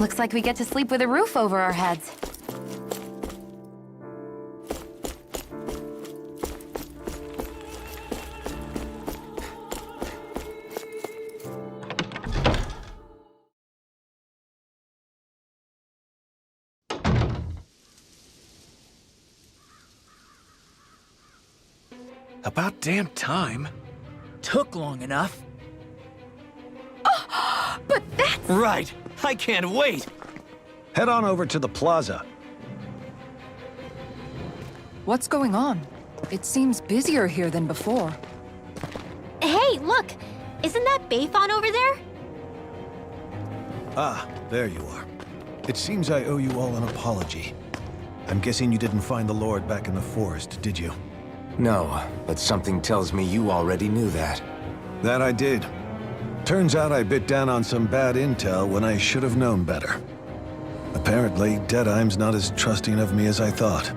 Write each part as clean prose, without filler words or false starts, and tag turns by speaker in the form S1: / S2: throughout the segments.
S1: Looks like we get to sleep with a roof over our heads.
S2: About damn time.
S3: Took long enough.
S1: But that's...
S3: Right. I can't wait.
S4: Head on over to the plaza.
S5: What's going on? It seems busier here than before.
S6: Hey, look! Isn't that Bayfon over there?
S4: Ah, there you are. It seems I owe you all an apology. I'm guessing you didn't find the Lord back in the forest, did you?
S2: No, but something tells me you already knew that.
S4: That I did. Turns out I bit down on some bad intel when I should have known better. Apparently, Deadeye's not as trusting of me as I thought.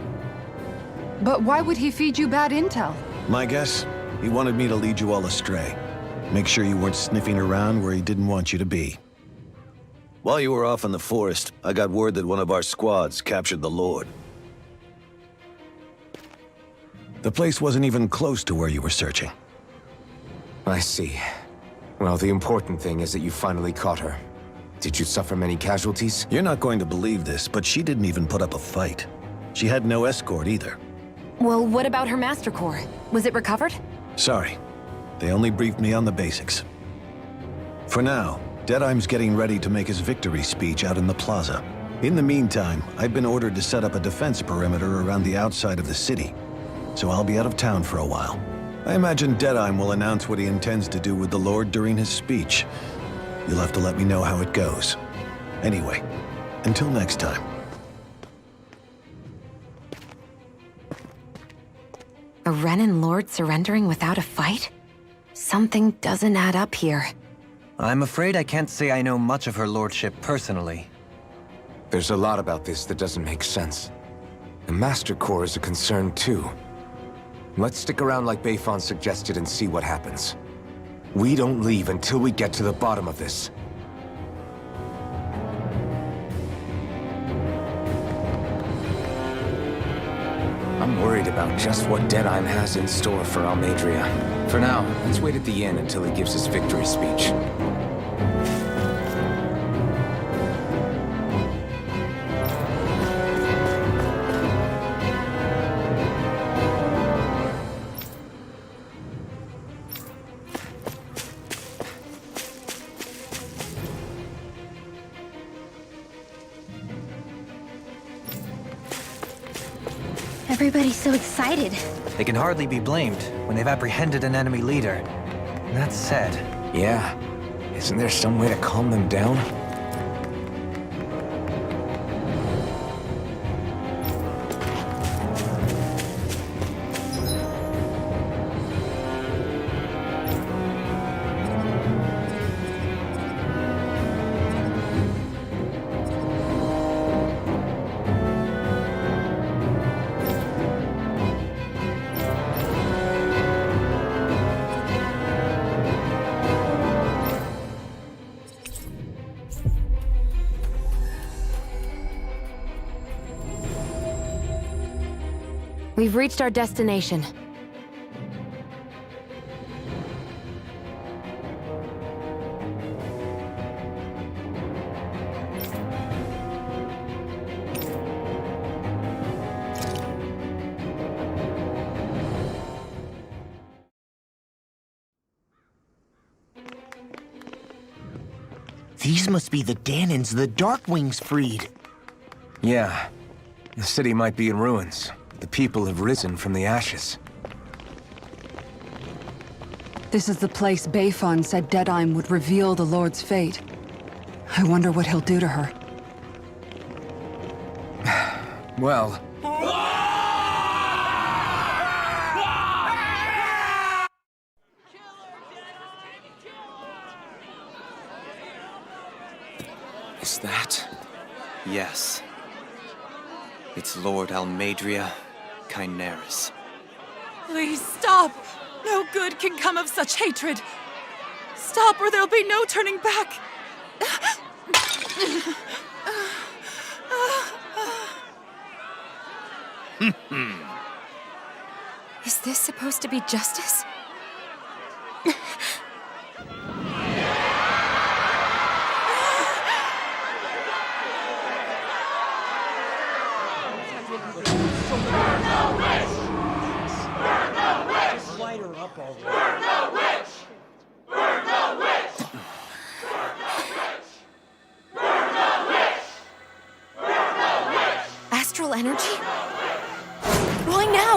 S5: But why would he feed you bad intel?
S4: My guess? He wanted me to lead you all astray. Make sure you weren't sniffing around where he didn't want you to be. While you were off in the forest, I got word that one of our squads captured the Lord. The place wasn't even close to where you were searching.
S2: I see. Well, the important thing is that you finally caught her. Did you suffer many casualties?
S4: You're not going to believe this, but she didn't even put up a fight. She had no escort either.
S1: Well, what about her Master Core? Was it recovered?
S4: Sorry. They only briefed me on the basics. For now, Deadeye's getting ready to make his victory speech out in the plaza. In the meantime, I've been ordered to set up a defense perimeter around the outside of the city, so I'll be out of town for a while. I imagine Deadeye will announce what he intends to do with the Lord during his speech. You'll have to let me know how it goes. Anyway, until next time.
S1: A Renan Lord surrendering without a fight? Something doesn't add up here.
S7: I'm afraid I can't say I know much of her lordship personally.
S2: There's a lot about this that doesn't make sense. The Master Core is a concern too. Let's stick around like Bayfon suggested and see what happens. We don't leave until we get to the bottom of this. I'm worried about just what Deadeye has in store for Almeidrea. For now, let's wait at the inn until he gives his victory speech.
S6: Everybody's so excited.
S7: They can hardly be blamed when they've apprehended an enemy leader. That said...
S2: Yeah. Isn't there some way to calm them down?
S1: We've reached our destination.
S3: These must be the Dahnans the Darkwings freed.
S2: Yeah. The city might be in ruins. The people have risen from the ashes.
S5: This is the place Bayfon said Deadeye would reveal the Lord's fate. I wonder what he'll do to her.
S2: Well... Is that...
S7: yes. It's Lord Almeidrea Kynaris.
S8: Please stop! No good can come of such hatred. Stop or there'll be no turning back. Is this supposed to be justice? Astral energy? Why now?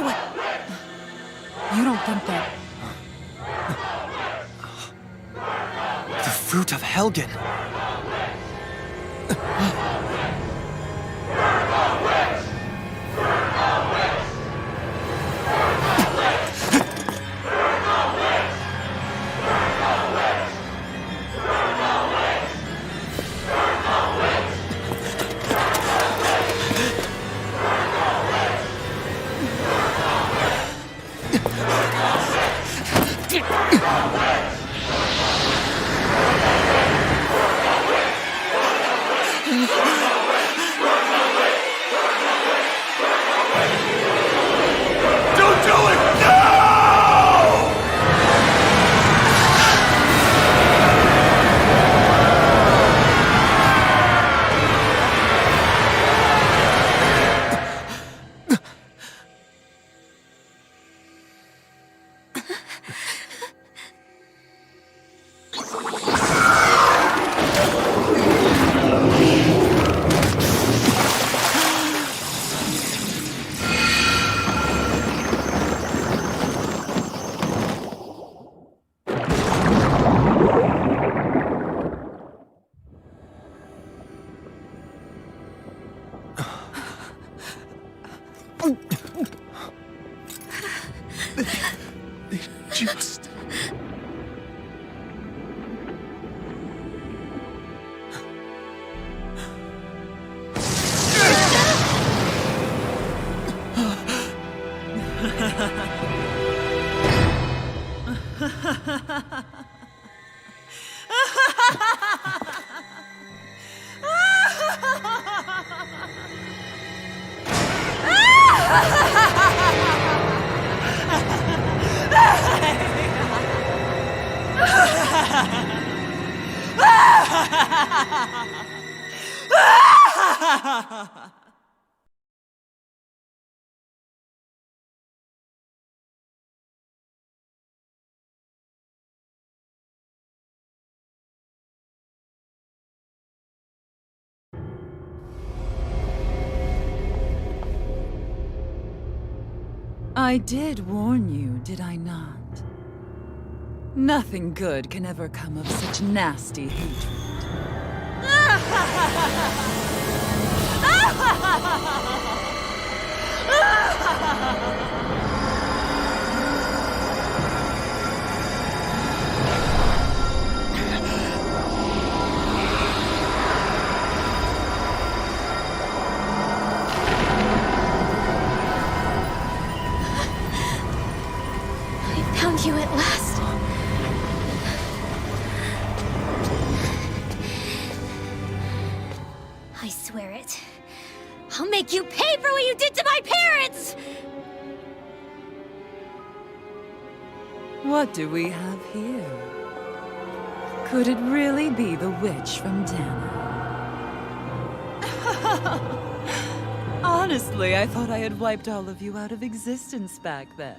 S5: You don't think that...
S3: The fruit of Helgen. Just...
S8: I did warn you, did I not? Nothing good can ever come of such nasty hatred.
S6: I found you at last. I swear it. I'll make you pay for what you did to my parents!
S8: What do we have here? Could it really be the witch from Dana? Honestly, I thought I had wiped all of you out of existence back then.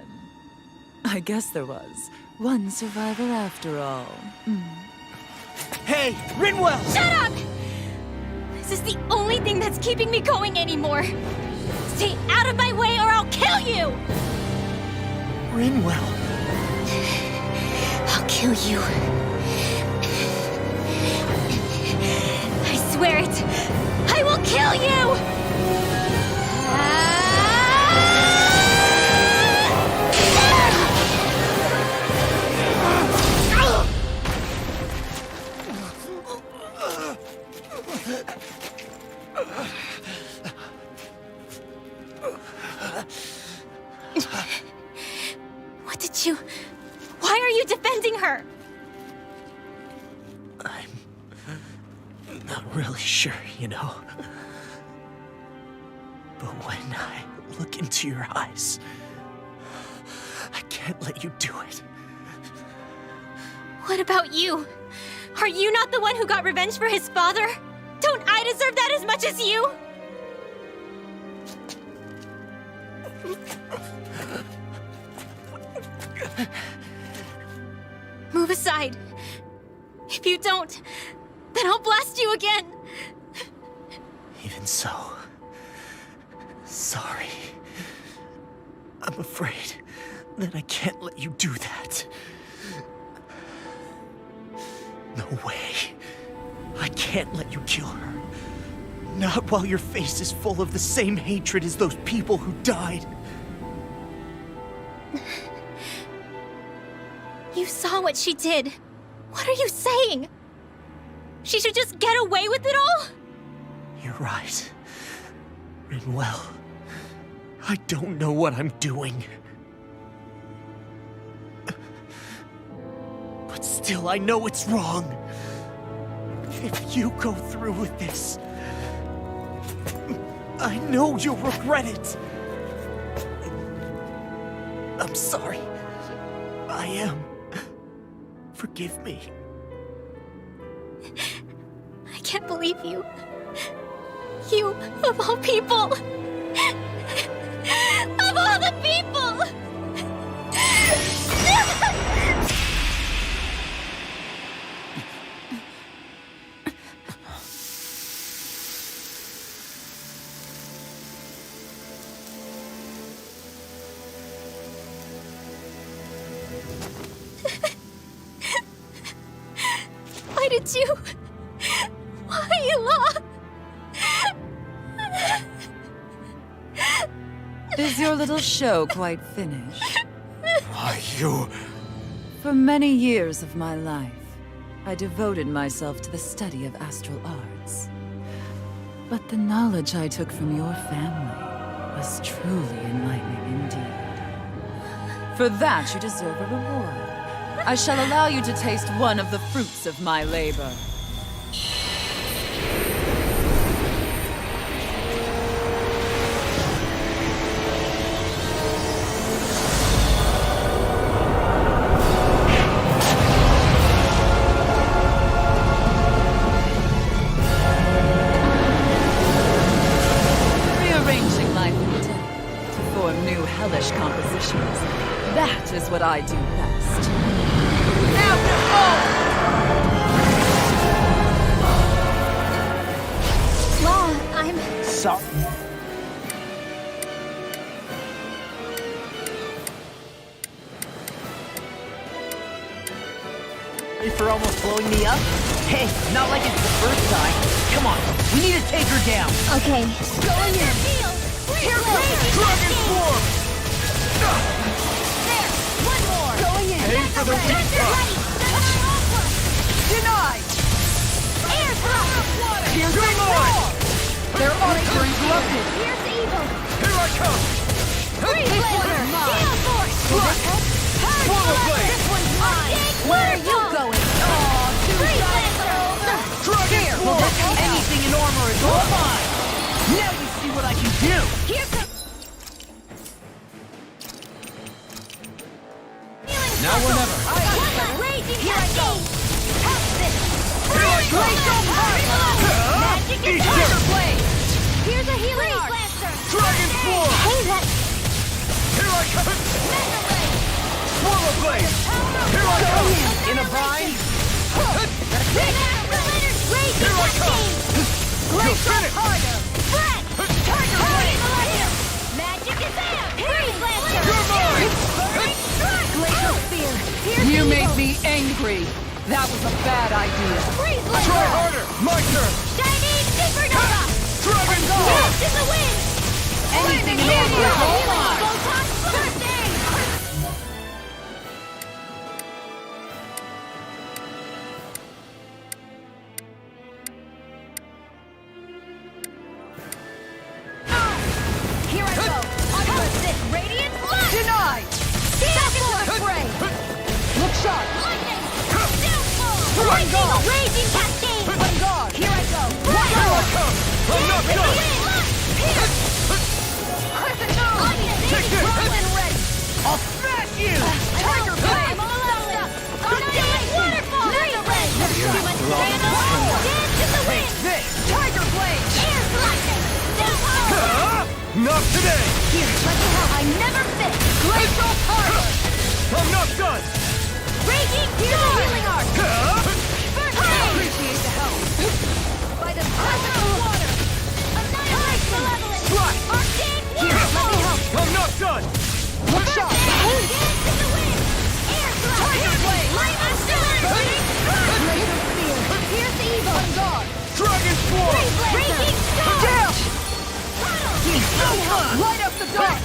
S8: I guess there was one survivor after all.
S3: Hey, Rinwell!
S6: Shut up! This is the only thing that's keeping me going anymore. Stay out of my way or I'll kill you!
S3: Rinwell.
S6: I'll kill you. I swear it. I will kill you! What did you... Why are you defending her?
S3: I'm not really sure, you know. But when I look into your eyes. I can't let you do it.
S6: What about you? Are you not the one who got revenge for his father? Don't I deserve that as much as you? Move aside. If you don't, then I'll blast you again.
S3: Even so, sorry. I'm afraid that I can't let you do that. No way. I can't let you kill her. Not while your face is full of the same hatred as those people who died.
S6: You saw what she did. What are you saying? She should just get away with it all?
S3: You're right. Rinwell. I don't know what I'm doing. But still, I know it's wrong. If you go through with this, I know you'll regret it. I'm sorry. I am. Forgive me.
S6: I can't believe you. You, of all people. Of all the people! Why did you... Why, Elah?
S8: Is your little show quite finished?
S3: Why, you...
S8: For many years of my life, I devoted myself to the study of astral arts. But the knowledge I took from your family was truly enlightening indeed. For that, you deserve a reward. I shall allow you to taste one of the fruits of my labor. Rearranging life and death to form new hellish compositions. That is what I do best.
S6: Law, I'm...
S3: Sorry.
S9: For almost blowing me up? Hey, not like it's the first time. Come on, we need to take her down.
S6: Okay. Going in. Here goes!
S3: Dragon Form!
S6: There! One more! Going in!
S3: Aim for the weak spot!
S9: Denied!
S6: Air thrust!
S9: Here's the more! Their arcs are interrupted.
S6: Here's evil!
S3: Here I come!
S6: Freeze Blazer! Gale Force!
S3: Swallow Blade!
S6: This one's mine! Where are you going? Freeze Blazer!
S3: Dragon Form!
S9: Anything in armor is all mine! Now you see what I can do!
S6: Here comes...
S3: Now or never!
S6: Raging Cascade! Help this!
S3: Here I come!
S6: Magic
S3: Eat
S6: is
S3: this!
S6: Blade! Here's a healing arc!
S3: Dragon Form!
S6: Hey, that...
S3: Here I come!
S6: Mega Blade!
S3: Swallow Blade! Here I come!
S9: In a bind?
S6: Raging
S3: Here I come!
S6: Cascade!
S3: You'll finish!
S6: Harder! Fred! Target Blade! Magic is out! Freeze Blaster!
S3: You're mine!
S6: Glacial Spear! Here's
S5: You
S6: evil.
S5: made me angry. That was a bad idea.
S6: Freeze Blaster!
S3: Try harder! My turn!
S6: Chinese Supernova!
S3: Dragon Form!
S6: Blast in the wind!
S5: Anything in armor is all mine.
S6: Photon First Aid! Here I go! How's this? Radiant Blast!
S5: Denied!
S6: Second spray!
S5: Look sharp!
S6: Lightning! Downfall!
S3: Right
S6: Lightning Raging Cascade!
S5: On guard!
S6: Here I go!
S3: Here I come! I'm not done!
S6: Here! Crescent
S9: I'll smash you!
S6: Tiger Blade! I'm all out of waterfall! Mega Ray! Too much sand on Dance in the wind!
S9: This!
S6: Tiger Blade! Air lightning! Down
S2: Not today!
S6: Here, let me help! I never miss! Glacial Power!
S2: I'm not done!
S6: Raging Storm! Healing Arc! First aid!
S9: Appreciate the help!
S6: By the power of water! Annihilate Malevolence!
S2: Strike!
S6: Arcane
S9: Here, let me
S6: Waterfall!
S9: help!
S2: I'm not done!
S9: One shot!
S6: Dance in the wind! Air Tiger Blade! Light and Raging Spear! Pierce the evil! On guard!
S2: Dragon Swarm!
S6: Raging Storm!
S9: Down!
S6: Tunnel!
S9: Light up the dark!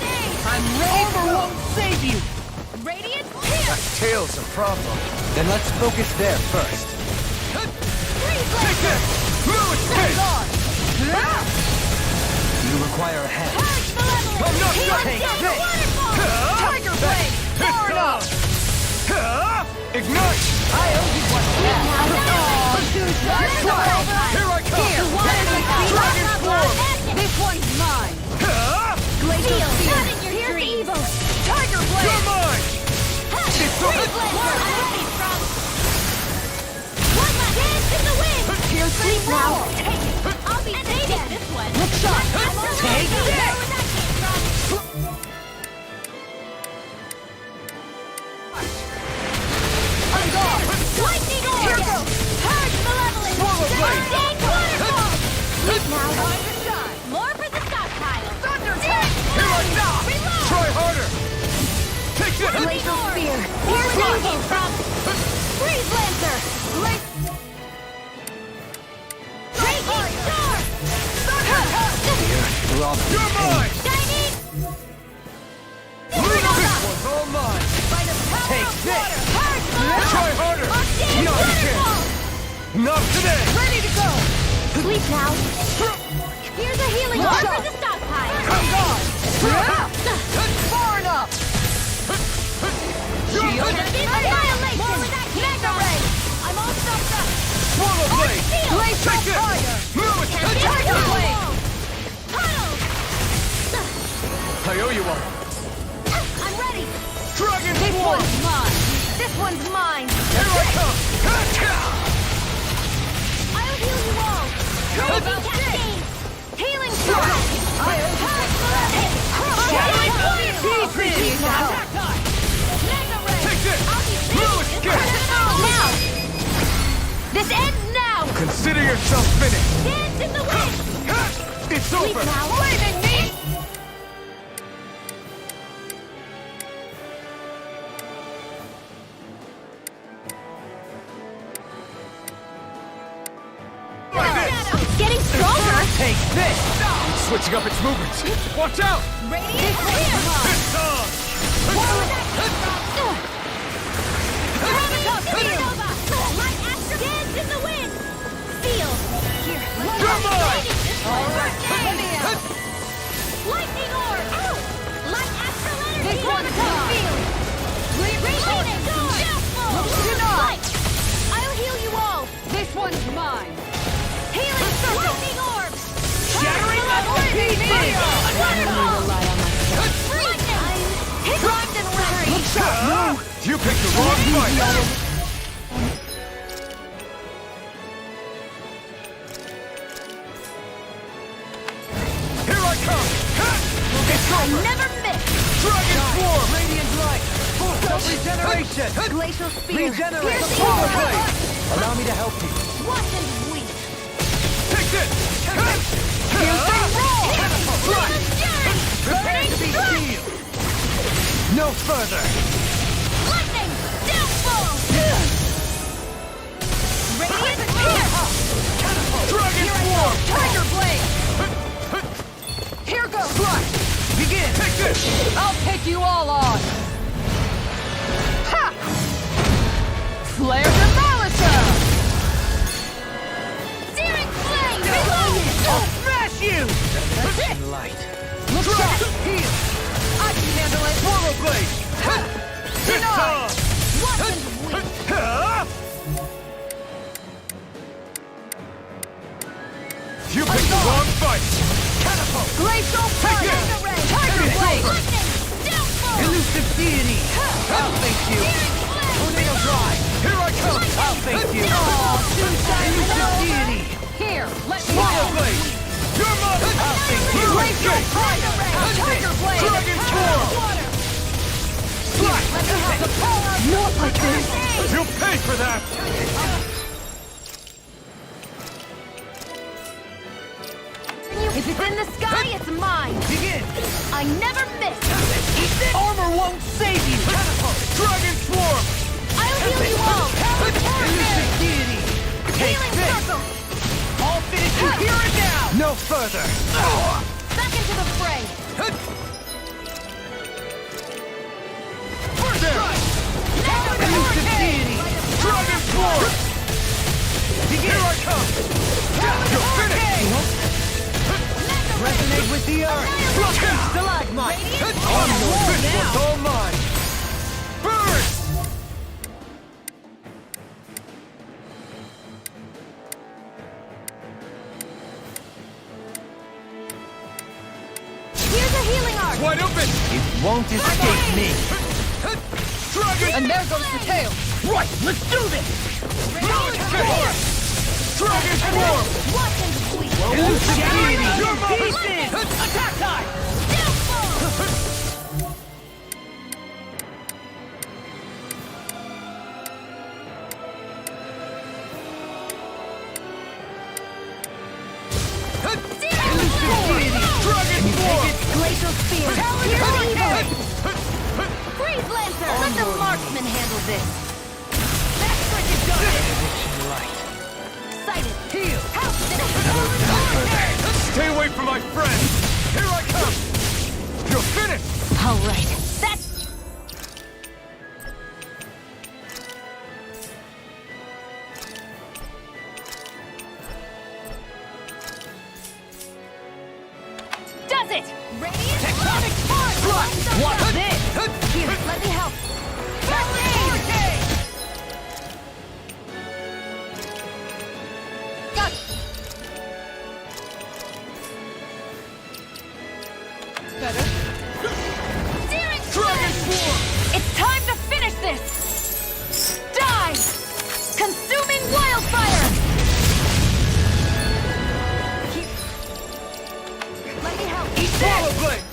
S9: I'm ready. Armor won't save you!
S6: Radiant Pierce!
S7: Tail's a problem. Then let's focus there first.
S6: Freeze
S2: Take
S6: Laser!
S2: this! Lewis Cage!
S7: You require a hand.
S6: Purge Malevolence!
S2: I'm not
S6: Healing
S2: done.
S6: Silver
S2: This.
S6: Waterfall! Tiger Blade!
S2: Far enough! Ignite!
S9: I owe you one.
S2: Here I come! Dragon Swarm!
S5: This one's mine! Glacial
S6: Feel
S5: Spear!
S6: not in your
S5: Pierce
S6: dreams!
S5: evil! Tiger
S2: You're
S5: Blade!
S2: mine!
S6: Freeze Laser! I'm ready from... One last dance in the wind!
S5: Pierce
S6: Please
S5: the
S6: now,
S5: wall!
S6: take it! I'll be saving this one!
S5: Look sharp!
S6: Take this! Where that came from!
S5: On guard!
S6: Lightning Orb!
S5: Here goes!
S6: Purge Malevolence!
S2: Swallow Blade!
S6: Dance Waterfall!
S5: Sleep now! Time to shine!
S6: More for the stockpile!
S5: Thunder
S6: Dance!
S2: Here I come!
S6: Reload!
S2: Try harder! Take this!
S5: Glacial Spear!
S6: Where
S5: Pierce
S6: that
S5: evil!
S6: came from! Freeze Lancer! Raging Storm!
S7: Rob.
S2: You're mine!
S6: Shining!
S2: This one's all mine!
S6: By the power
S2: Take
S6: of
S2: this.
S6: water! Purge Malevolence!
S2: Try harder!
S6: Octane
S2: No, you
S6: Waterfall!
S2: Not today!
S6: Ready to go! Sleep now! Here's a healing
S5: Look
S6: orb
S5: sharp.
S6: for the stockpile!
S5: On guard! Far enough!
S6: Annihilation! Mega Ray! I'm all stuffed up!
S2: Swallow Blade!
S6: Seal!
S5: Glacial
S2: Take this!
S5: Fire!
S2: Lewis Cage!
S5: Tiger Blade!
S6: Tunnel!
S2: I owe you one!
S6: I'm ready!
S2: Dragon
S5: This
S2: Swarm!
S5: one's mine! This one's mine!
S2: Here I come!
S6: I'll heal you all! Raging Cascade! Healing Storm! Purge Malevolence!
S5: Shattering
S6: Waterfall!
S5: Appreciate the help!
S6: Mega Ray!
S2: Take this!
S6: I'll be
S2: Lewis
S6: saving
S2: Cage!
S6: this now! This ends now!
S2: Consider yourself finished!
S6: Dance in the wind!
S2: It's
S6: Sleep
S2: over!
S6: now! Leaving me! It's getting stronger!
S2: Take this! Switching up its movements! Watch out!
S6: Radiant Spear!
S2: It's on!
S6: Supernova! Light Astro Dance in the wind! Seal! Here, let's
S2: Come
S6: go!
S2: on!
S6: Radiant this way!
S5: Let me out!
S6: Lightning Orb! Light Astral Energy!
S5: This one's
S6: Overcome
S5: mine.
S6: Field! Radiant Storm!
S5: Denied.
S6: Light! I'll heal you all!
S5: This one's mine!
S6: Healing Circle! Lightning Orb!
S9: Shattering
S6: Lightning! Waterfall! Lightning! Hit Primed and ready!
S2: You picked the wrong fight! Here I come! It's over!
S6: Never miss!
S2: Dragon Swarm!
S7: Radiant light. Full regeneration.
S5: Glacial Spear!
S7: Regenerate.
S6: Pierce the
S7: Power
S6: evil!
S7: blade. Allow me to help you.
S6: Watch and weep!
S2: Take this!
S7: Prepare to be sealed. No further.
S6: Lightning! Downfall! Radiant Pierce!
S2: Dragon Swarm!
S5: Tiger Blade! Here goes!
S7: Begin.
S2: Take this!
S5: I'll take you all on! Ha! Flare Demolisher!
S6: Searing Flame! Reload!
S9: I'll smash you!
S7: Light.
S5: Look sharp!
S7: Heal.
S5: I can handle it!
S2: Swallow Blade! It's on!
S6: Watch and weep!
S2: You picked the wrong fight!
S5: Glacial Fire!
S2: it!
S5: Tiger Blade!
S6: Lightning! Downfall!
S9: Elusive deity! I'll face you! Tornado drive! Here I come! I'll face you! Elusive deity!
S5: Here, let me
S9: Swallow blade! Your mother! I'll face you!
S5: Tiger Blade!
S9: Dragon Swarm! Slash!
S5: Not like this!
S9: You'll pay for that!
S6: If it's in the sky, it's mine.
S9: Begin!
S6: I never miss.
S9: Eat this! Armor won't save you! Catapult! Dragon Swarm!
S6: I'll heal you all.
S9: Elusive deity! Take
S6: Healing
S9: this!
S6: circle.
S9: I'll finish you here and now! No further!
S6: Back into the fray.
S9: First strike! Elusive deity! Dragon Swarm! Begin! Here I come! You're finished! Resonate with the earth! Stalagmite! On the wall now! This one's all mine! Burn!
S6: Here's a healing arc.
S9: Wide open! It won't escape me! Dragon!
S5: And there goes the tail!
S9: Right, let's do this! Dragon Swarm!
S6: Watch and squeeze.
S9: Elusive deity! Pieces! Attack time!
S6: Still fall.
S9: Dragon Swarm!
S6: Glacial spear. Here's evil. Freeze Lancer. Let the marksman handle this. That's freaking done. Sighted.
S9: Heal!
S6: Help!
S9: Stay away from my friend! Here I come! You're finished!
S6: All right. That's... Does it! Radiant
S9: Tectonic
S6: Force!
S9: Strike! Watch this!
S6: Here, let me help. Got it. Searing
S9: Dragon Swarm!
S6: It's time to finish this! Die! Consuming wildfire! Let me help.
S9: Eat Swallow Blade!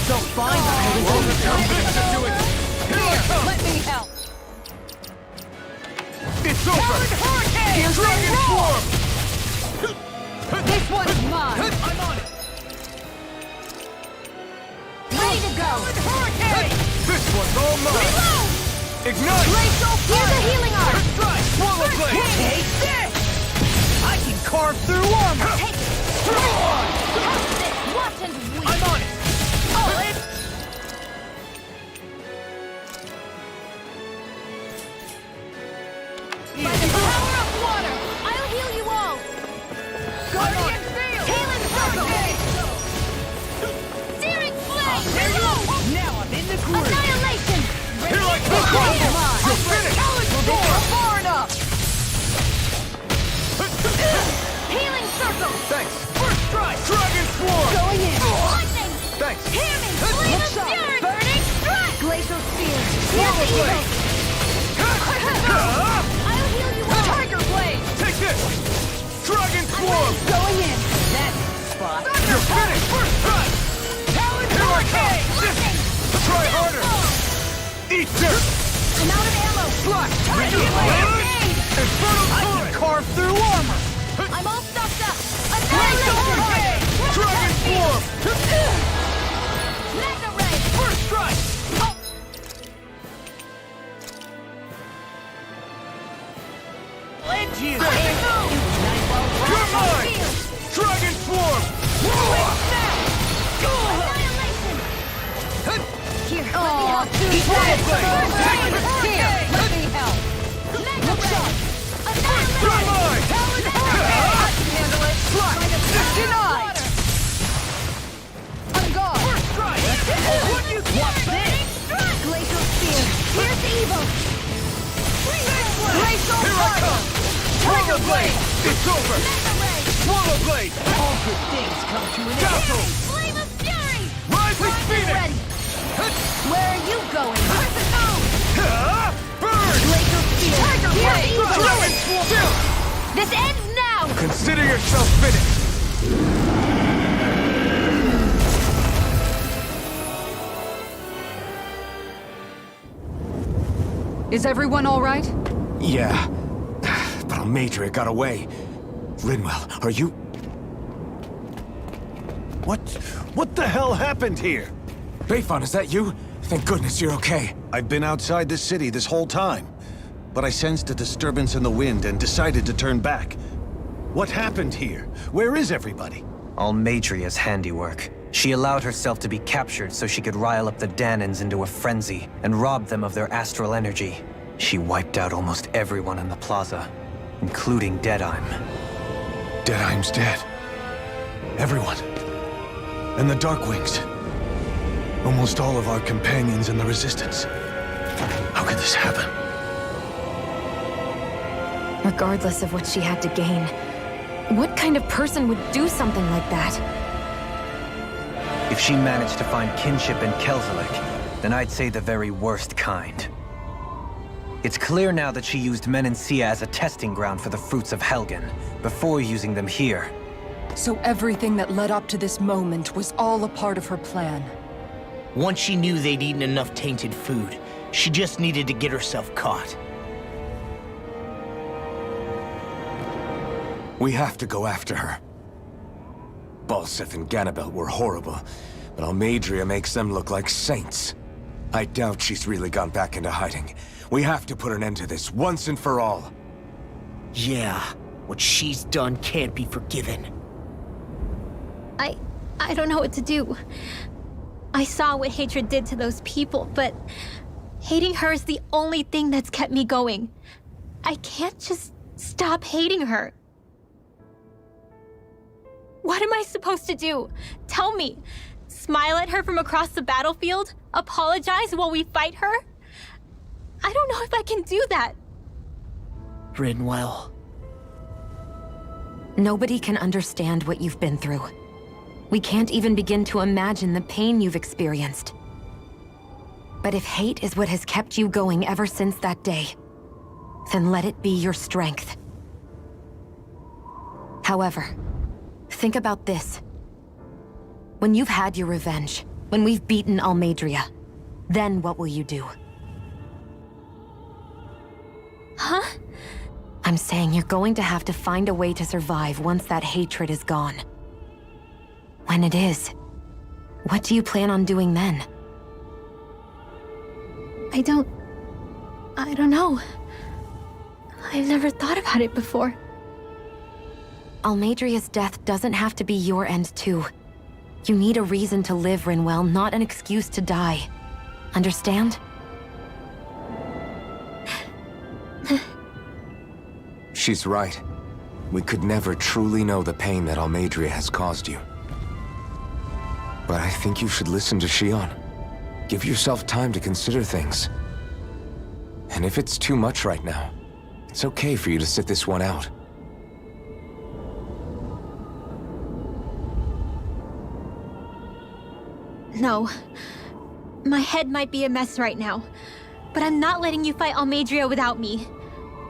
S9: So fine, I will overcome this to do it! Here I come!
S5: Let me help!
S9: It's over!
S5: Hurricane!
S9: Dragon Swarm!
S5: This one's mine!
S9: I'm on it!
S6: Ready to go!
S9: This one's all mine! Ignite!
S6: Here's a healing arc!
S9: First strike! Swallow Blade! Take this! I can carve through armor!
S6: Take it! Have this! Watch and weep!
S9: I'm on it!
S6: Oh, it's... By the power of water, I'll heal you all!
S9: Guardian Field!
S6: Healing circle! Searing flame!
S9: Now I'm in the groove!
S6: Annihilation!
S9: Here I come! You're finished!
S5: Far enough!
S6: Healing circle!
S9: Thanks! First strike! Dragon Swarm!
S5: Going in!
S6: Lightning!
S9: Thanks!
S6: Hear me! Flame of
S5: shot.
S6: fury! Burning strike! Glacial spear!
S9: Swallow
S6: Here's the
S9: Blade!
S6: evil! I'll heal you all!
S5: Tiger Blade!
S9: Take this! Dragon Swarm!
S5: Going in!
S9: That's the spot! You're finished! First strike! Here I come! Try harder! Eat this!
S6: I'm out of ammo!
S9: Slash!
S6: Tiger Blade!
S9: Infernal I can carve through armor!
S6: I'm all stuffed up! Annihilation!
S9: Dragon Swarm!
S6: Mega Ray!
S9: First strike!
S6: Oh.
S9: Lend you!
S6: You're
S9: You're mine! Dragon Swarm!
S6: Annihilation! Here, let me help!
S9: Swallow Blade!
S5: Here, let me help!
S6: Mega Ray!
S9: You're
S6: Annihilation!
S9: mine!
S5: Handle it! Denied! I'm gone!
S9: First strike! What's this?
S6: Glacial spear! Here's the evil!
S5: Glacial
S9: Here I come! Tiger Blade! It's over!
S6: Mega Ray!
S9: Swallow Blade! All good things come to an end! Battle!
S6: Flame of fury!
S9: ready!
S6: Where are you going?
S9: Burn!
S6: Laser field.
S9: Tiger
S6: Here,
S9: Blade!
S6: evil.
S9: Dragon Swarm!
S6: This ends now!
S2: Consider yourself finished!
S5: Is everyone all right?
S2: Yeah, but Almeidrea got away. Rinwell, are you...
S4: What the hell happened here?
S2: Bayfon, is that you? Thank goodness you're okay.
S4: I've been outside the city this whole time, but I sensed a disturbance in the wind and decided to turn back. What happened here? Where is everybody?
S7: Almeidrea's handiwork. She allowed herself to be captured so she could rile up the Danans into a frenzy and rob them of their astral energy. She wiped out almost everyone in the plaza, including Deadheim.
S2: Deadheim's dead.
S4: Everyone. And the Darkwings. Almost all of our companions in the Resistance. How could this happen?
S1: Regardless of what she had to gain, what kind of person would do something like that?
S7: If she managed to find kinship in Kelzelik, then I'd say the very worst kind. It's clear now that she used Menancia as a testing ground for the fruits of Helgen, before using them here.
S5: So everything that led up to this moment was all a part of her plan.
S3: Once she knew they'd eaten enough tainted food, she just needed to get herself caught.
S2: We have to go after her. Balseth and Ganabelt were horrible, but Almeidrea makes them look like saints. I doubt she's really gone back into hiding. We have to put an end to this, once and for all.
S3: Yeah, what she's done can't be forgiven.
S6: I don't know what to do. I saw what hatred did to those people, but hating her is the only thing that's kept me going. I can't just stop hating her. What am I supposed to do? Tell me. Smile at her from across the battlefield? Apologize while we fight her? I don't know if I can do that.
S3: Rinwell.
S1: Nobody can understand what you've been through. We can't even begin to imagine the pain you've experienced. But if hate is what has kept you going ever since that day, then let it be your strength. However, think about this. When you've had your revenge, when we've beaten Almeidrea, then what will you do?
S6: Huh?
S1: I'm saying you're going to have to find a way to survive once that hatred is gone. When it is, what do you plan on doing then?
S6: I don't know. I've never thought about it before.
S1: Almeidrea's death doesn't have to be your end too. You need a reason to live, Rinwell, not an excuse to die. Understand?
S2: She's right. We could never truly know the pain that Almeidrea has caused you. But I think you should listen to Shion. Give yourself time to consider things. And if it's too much right now, it's okay for you to sit this one out.
S6: No. My head might be a mess right now, but I'm not letting you fight Almeidrea without me.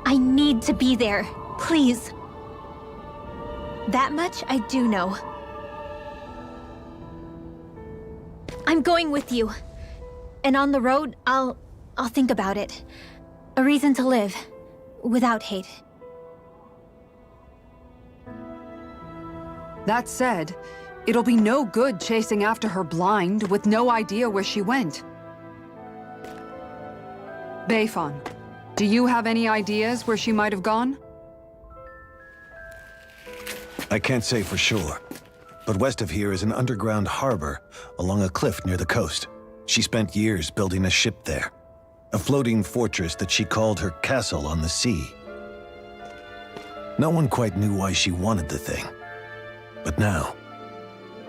S6: I need to be there. Please. That much I do know. I'm going with you. And on the road, I'll think about it. A reason to live. Without hate.
S5: That said, it'll be no good chasing after her blind with no idea where she went. Bayfon, do you have any ideas where she might have gone?
S4: I can't say for sure, but west of here is an underground harbor along a cliff near the coast. She spent years building a ship there, a floating fortress that she called her castle on the sea. No one quite knew why she wanted the thing, but now...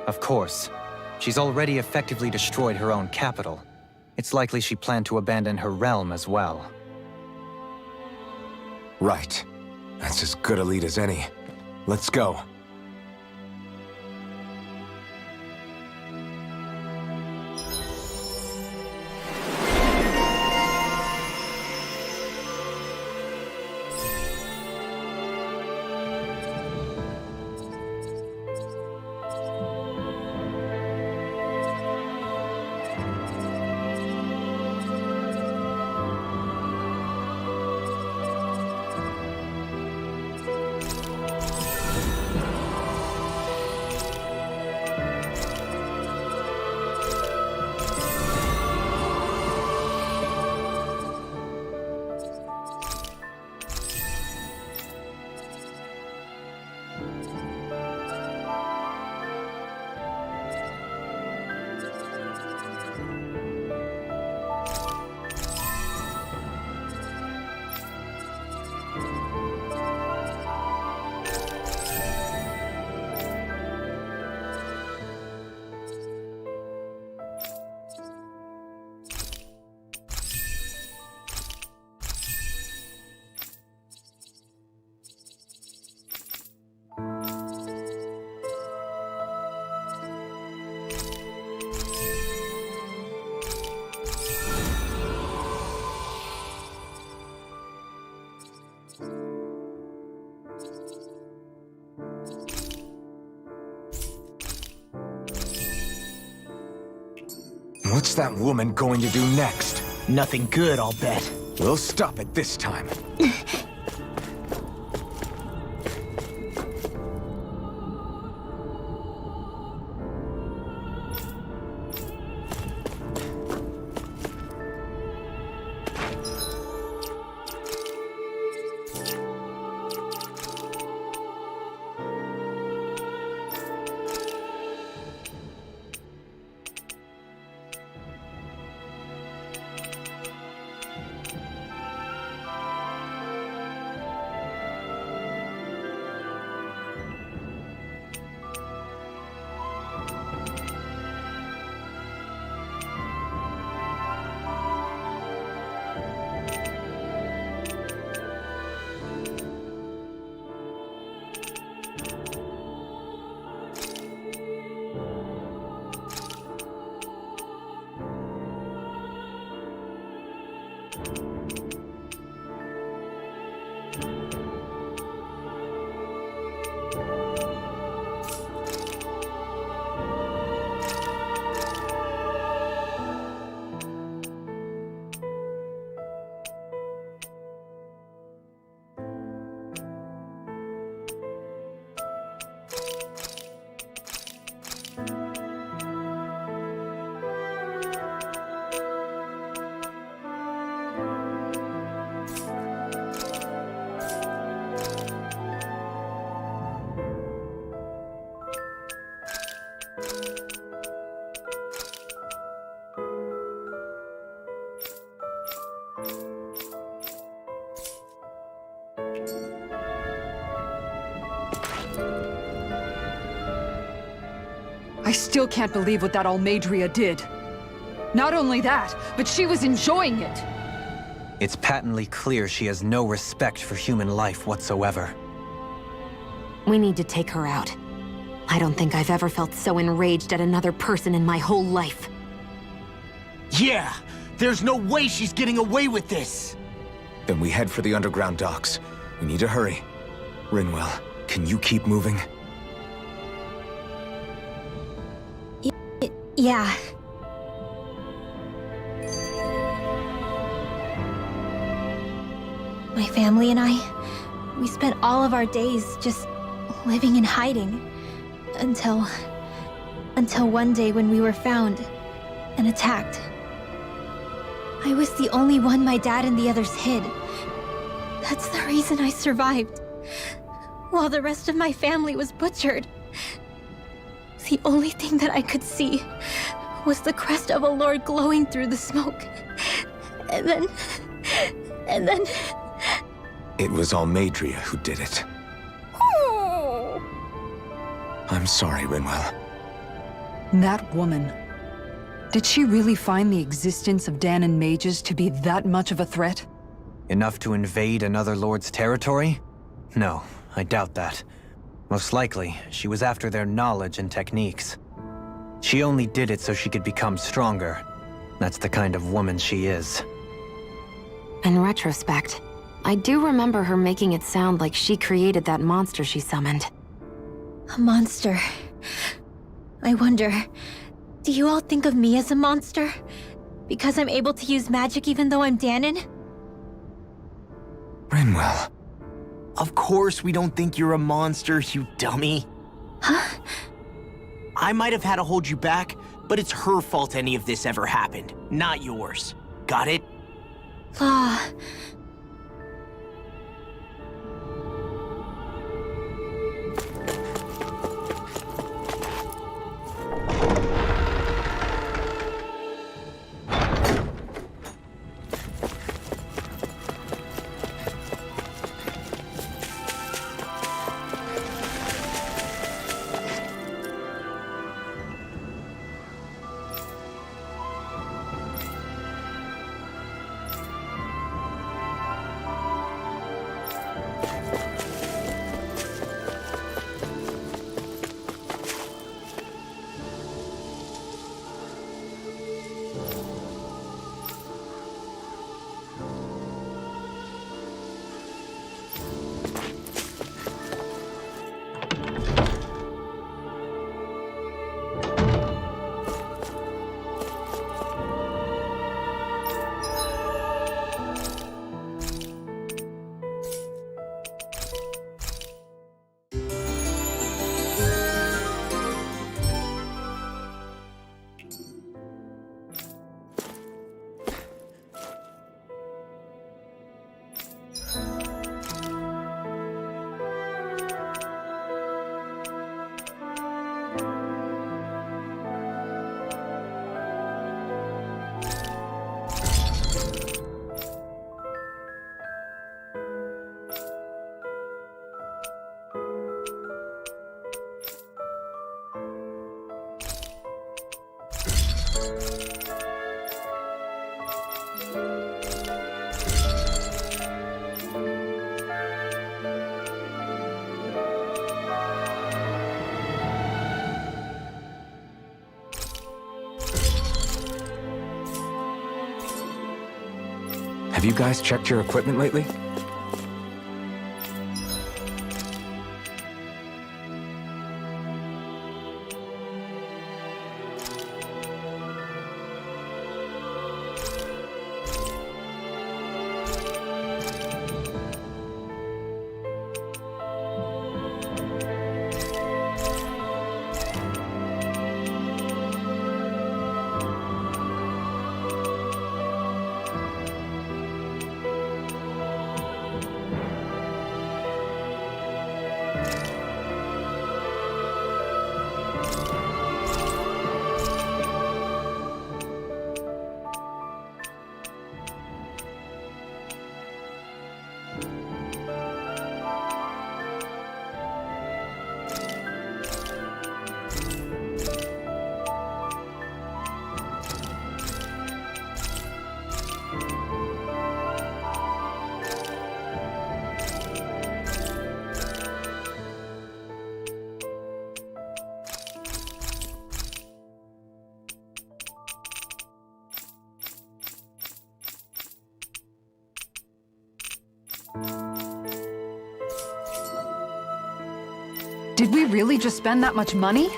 S7: Of course. She's already effectively destroyed her own capital. It's likely she planned to abandon her realm as well.
S2: Right. That's as good a lead as any. Let's go. What's that woman going to do next?
S3: Nothing good, I'll bet.
S2: We'll stop it this time.
S5: I still can't believe what that Almeidrea did. Not only that, but she was enjoying it.
S7: It's patently clear she has no respect for human life whatsoever.
S1: We need to take her out. I don't think I've ever felt so enraged at another person in my whole life.
S3: Yeah! There's no way she's getting away with this!
S2: Then we head for the underground docks. We need to hurry. Rinwell, can you keep moving?
S6: Yeah. My family and I, we spent all of our days just living in hiding. Until one day when we were found and attacked. I was the only one my dad and the others hid. That's the reason I survived. While the rest of my family was butchered. The only thing that I could see was the crest of a lord glowing through the smoke. And then...
S2: It was Almeidrea who did it. I'm sorry, Rinwell.
S5: That woman. Did she really find the existence of Dahnan mages to be that much of a threat?
S7: Enough to invade another lord's territory? No, I doubt that. Most likely, she was after their knowledge and techniques. She only did it so she could become stronger. That's the kind of woman she is.
S1: In retrospect, I do remember her making it sound like she created that monster she summoned.
S6: A monster. I wonder, do you all think of me as a monster? Because I'm able to use magic even though I'm Dahnan?
S2: Rinwell.
S3: Of course we don't think you're a monster, you dummy.
S6: Huh?
S3: I might have had to hold you back, but it's her fault any of this ever happened, not yours. Got it?
S6: Law.
S2: Have you guys checked your equipment lately?
S5: Did we really just spend that much money?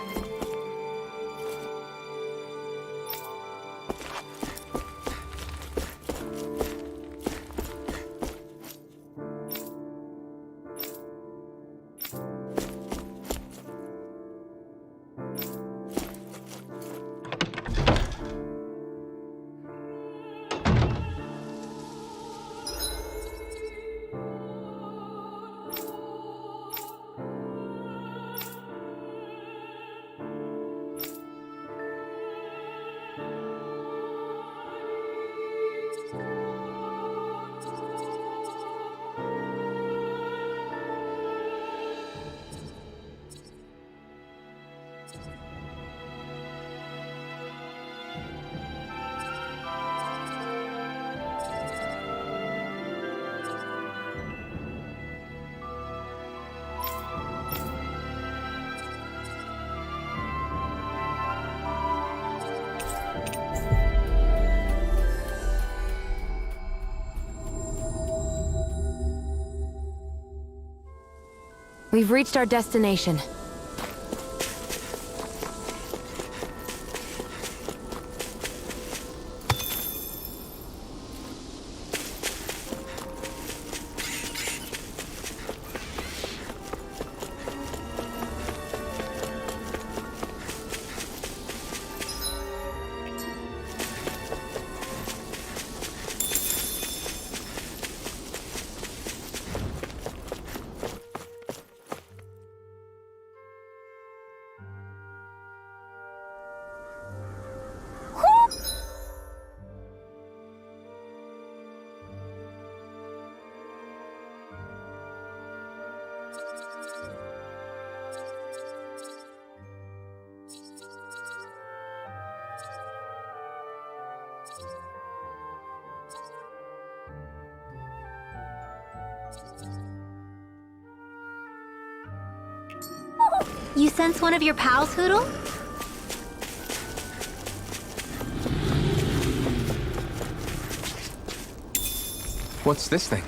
S1: We've reached our destination.
S6: You sense one of your pals, Hootle?
S2: What's this thing?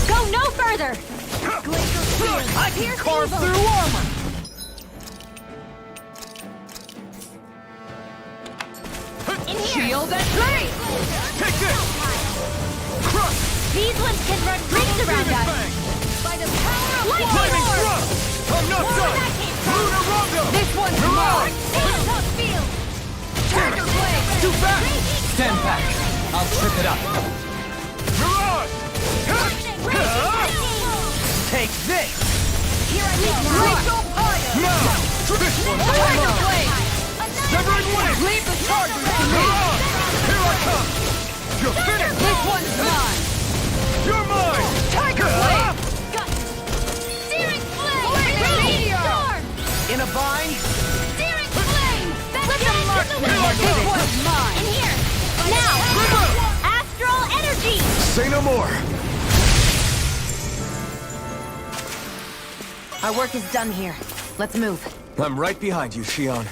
S6: Go no further!
S9: I can carve through armor!
S6: In here!
S9: Shield and blade! Take this! Crush!
S6: These ones can run rings around us! By the power of
S9: Lightning
S6: War!
S9: thrust! I'm not
S6: More
S9: done!
S6: that came from!
S9: Lunar Rondo!
S6: This one's mine! Tough field! Turn your blade!
S9: Too fast!
S7: Stand back. I'll trip it up.
S9: Mirage!
S7: Take this!
S6: Here I go!
S9: Now! This one's all mine!
S6: blade!
S9: Severing wings!
S6: Leave the charger to
S9: Mirage! Here I come! You're finished!
S6: This one's mine!
S9: You're mine!
S6: Tiger blade! Searing flame! Meteor!
S7: In a bind?
S6: Searing flame! Let them mark the
S9: Here I
S6: way! This
S9: go!
S6: one's mine! In here! Now! Astral energy!
S2: Say no more!
S1: Our work is done here. Let's move.
S2: I'm right behind you, Shion.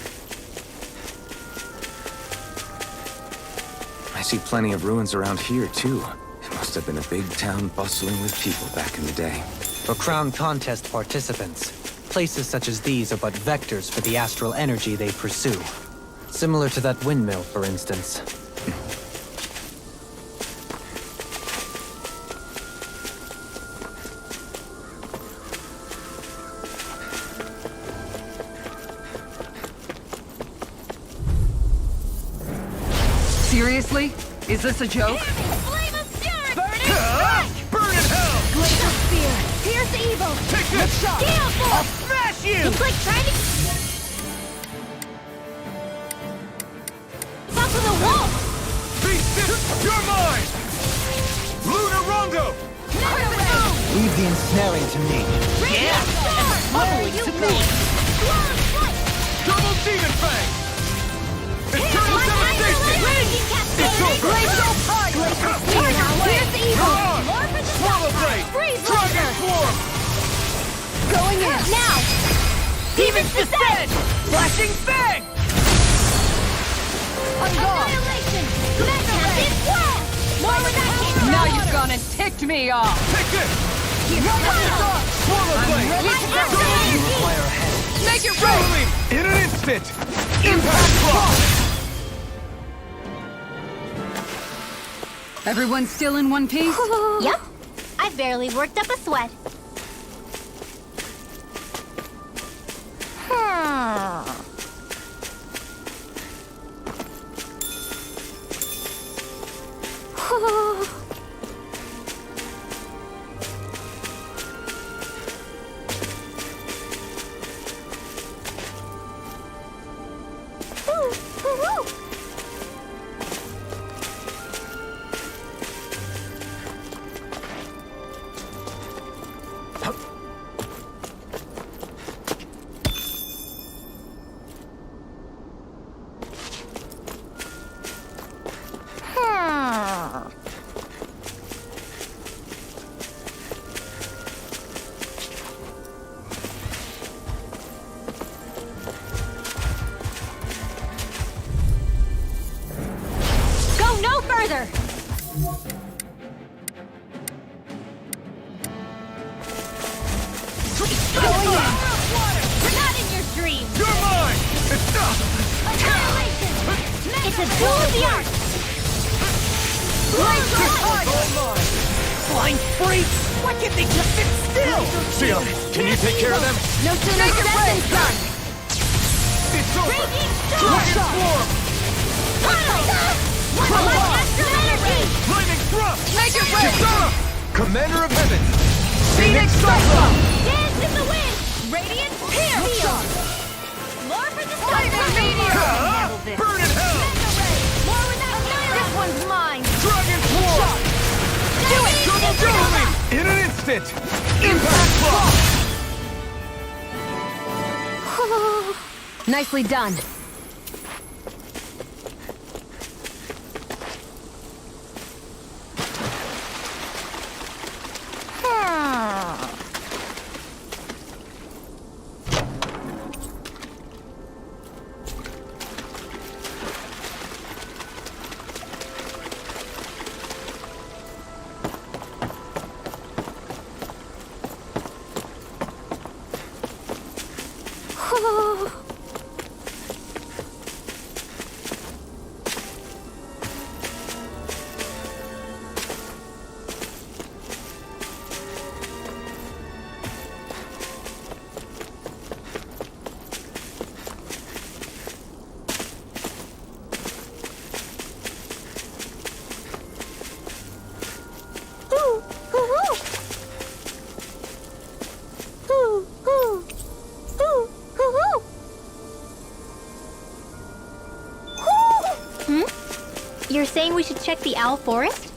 S2: see plenty of ruins around here, too. It must have been a big town bustling with people back in the day.
S7: For Crown Contest participants, places such as these are but vectors for the astral energy they pursue. Similar to that windmill, for instance.
S5: Seriously? Is this a joke?
S6: Flame of Fury!
S9: Burn in hell!
S6: Glacial Spear! Pierce evil!
S9: Take this!
S6: Gale
S9: I'll
S6: Force!
S9: smash you!
S6: It's like trying to... Up to the wall!
S9: Beast stiff! You're mine! Lunar Rongo!
S7: Leave the ensnaring to me.
S6: Yeah! Bubbling to me!
S9: Double Demon Fang! Eternal Devastation! It's over!
S6: Here's evil!
S9: You're on!
S6: More for the
S9: Swallow
S6: top!
S9: Blade!
S6: Freeze
S9: Dragon
S6: laser!
S9: Swarm!
S6: Going in! Now! Demon's Descent!
S9: Flashing Fang!
S6: Annihilation! Fantastic Swirl! More with that kick!
S5: Now you've gone and ticked me off!
S9: Take this! Swallow Blade!
S7: Fire ahead.
S5: Make it
S9: Rolling! In an instant! Impact Block!
S5: Everyone still in one piece?
S6: Yep. I barely worked up a sweat. Go no further! Not in your dreams!
S9: You're mine!
S6: Annihilation! It's a duel of the arts!
S3: Flying freak! Why can't they just sit still?
S9: Sion, can you take care of them?
S6: No sooner said than done!
S9: It's over!
S6: Raging
S9: Dragon
S6: Storm!
S9: Swarm!
S6: One astral energy!
S9: Lightning Thrust!
S5: Make it rain!
S9: Kisara! Commander of Heaven!
S5: Phoenix Cyclone!
S6: Dance in the wind! Radiant Pierce! More for the Cyclone!
S9: Burn in hell!
S6: More with that This one's mine!
S9: Dragon Swarm!
S6: Do it!
S9: Double Dueling! In an instant! Impact Block!
S1: Nicely done.
S6: You're saying we should check the Owl Forest?